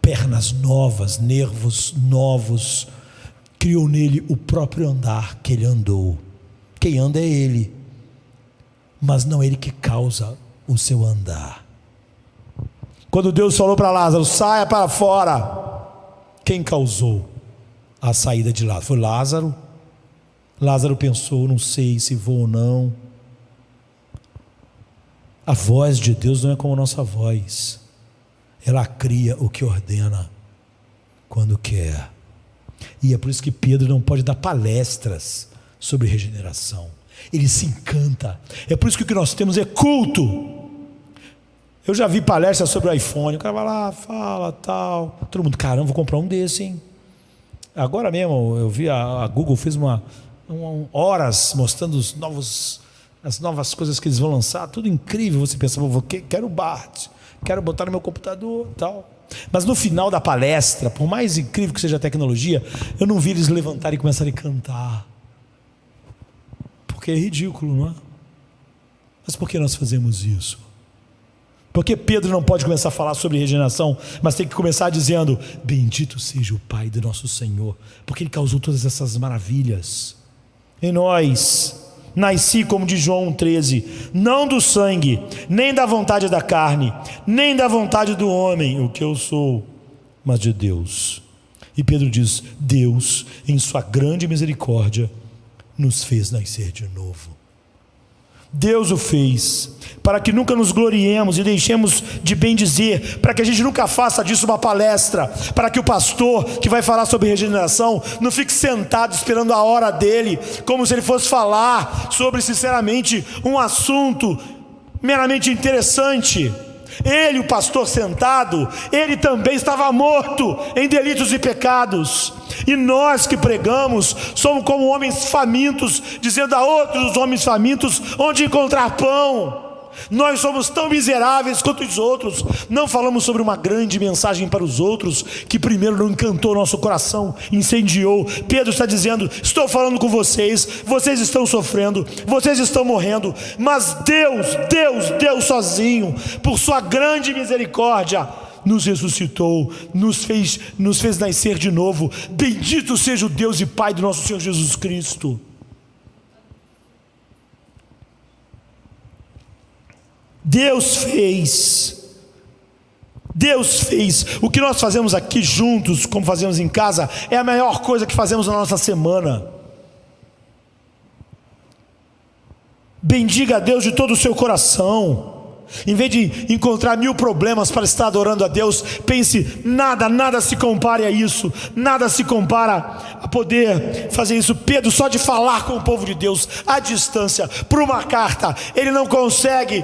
pernas novas, nervos novos, criou nele o próprio andar que ele andou. Quem anda é ele, mas não é ele que causa o seu andar. Quando Deus falou para Lázaro: saia para fora, quem causou a saída de Lázaro? Foi Lázaro? Lázaro pensou: não sei se vou ou não. A voz de Deus não é como a nossa voz. Ela cria o que ordena quando quer. E é por isso que Pedro não pode dar palestras sobre regeneração. Ele se encanta. É por isso que o que nós temos é culto. Eu já vi palestras sobre o iPhone. O cara vai lá, fala, tal. Todo mundo: caramba, vou comprar um desse, hein? Agora mesmo eu vi a Google fez horas mostrando as novas coisas que eles vão lançar. Tudo incrível. Você pensa: quero o Bart, quero botar no meu computador, tal. Mas no final da palestra, por mais incrível que seja a tecnologia, eu não vi eles levantarem e começarem a cantar, porque é ridículo, não é? Mas por que nós fazemos isso? Porque Pedro não pode começar a falar sobre regeneração, mas tem que começar dizendo: bendito seja o Pai do nosso Senhor, porque Ele causou todas essas maravilhas em nós. Nasci, como diz João 1,13, não do sangue, nem da vontade da carne, nem da vontade do homem, o que eu sou, mas de Deus. E Pedro diz: Deus, em sua grande misericórdia, nos fez nascer de novo. Deus o fez para que nunca nos gloriemos e deixemos de bem dizer, para que a gente nunca faça disso uma palestra, para que o pastor que vai falar sobre regeneração não fique sentado esperando a hora dele, como se ele fosse falar sobre, sinceramente, um assunto meramente interessante. Ele, o pastor sentado, ele também estava morto em delitos e pecados. E nós que pregamos somos como homens famintos, dizendo a outros homens famintos onde encontrar pão. Nós somos tão miseráveis quanto os outros. Não falamos sobre uma grande mensagem para os outros, que primeiro não encantou nosso coração, incendiou. Pedro está dizendo: estou falando com vocês, vocês estão sofrendo, vocês estão morrendo, mas Deus sozinho, por sua grande misericórdia, nos ressuscitou, nos fez nascer de novo. Bendito seja o Deus e Pai do nosso Senhor Jesus Cristo. Deus fez. O que nós fazemos aqui juntos, como fazemos em casa, é a melhor coisa que fazemos na nossa semana. Bendiga a Deus de todo o seu coração. Em vez de encontrar 1000 problemas para estar adorando a Deus, pense: nada se compare a isso. Nada se compara a poder fazer isso. Pedro, só de falar com o povo de Deus à distância, por uma carta, ele não consegue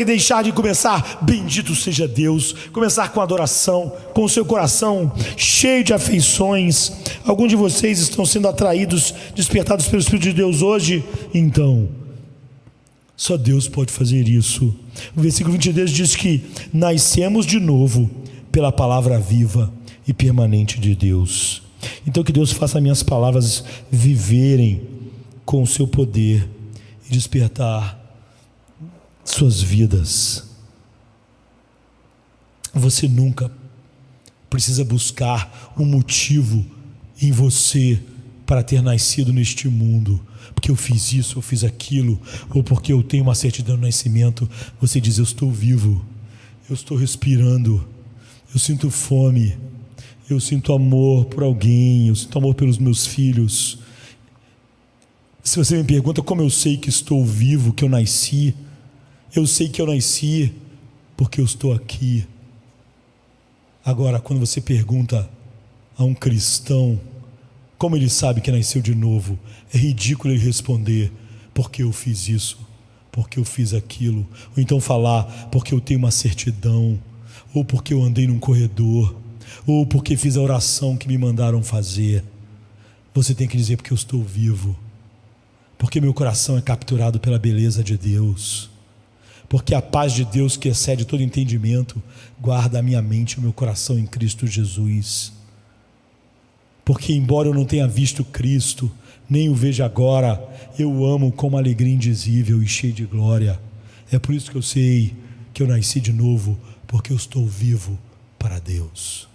deixar de começar: bendito seja Deus, começar com adoração, com o seu coração cheio de afeições. Alguns de vocês estão sendo atraídos, despertados pelo Espírito de Deus hoje? Então, só Deus pode fazer isso. O versículo 22 diz que nascemos de novo pela palavra viva e permanente de Deus. Então que Deus faça minhas palavras viverem com o seu poder e despertar suas vidas. Você nunca precisa buscar um motivo em você para ter nascido neste mundo, porque eu fiz isso, eu fiz aquilo, ou porque eu tenho uma certidão de nascimento. Você diz: eu estou vivo, eu estou respirando, eu sinto fome, eu sinto amor por alguém, eu sinto amor pelos meus filhos. Se você me pergunta como eu sei que estou vivo, que eu nasci, eu sei que eu nasci porque eu estou aqui. Agora, quando você pergunta a um cristão como ele sabe que nasceu de novo, é ridículo ele responder: porque eu fiz isso, porque eu fiz aquilo. Ou então falar: porque eu tenho uma certidão, ou porque eu andei num corredor, ou porque fiz a oração que me mandaram fazer. Você tem que dizer: porque eu estou vivo, porque meu coração é capturado pela beleza de Deus, porque a paz de Deus, que excede todo entendimento, guarda a minha mente e o meu coração em Cristo Jesus. Porque embora eu não tenha visto Cristo, nem o veja agora, eu o amo com uma alegria indizível e cheia de glória. É por isso que eu sei que eu nasci de novo, porque eu estou vivo para Deus,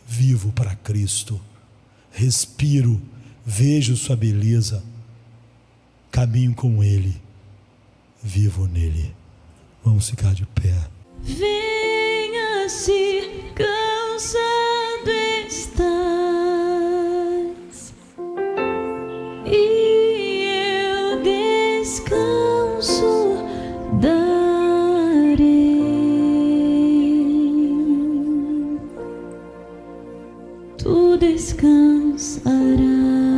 vivo para Cristo. Respiro, vejo sua beleza, caminho com Ele, vivo nele. Vamos ficar de pé. Venha se cansado estás, e eu descanso darei. Tu descansarás.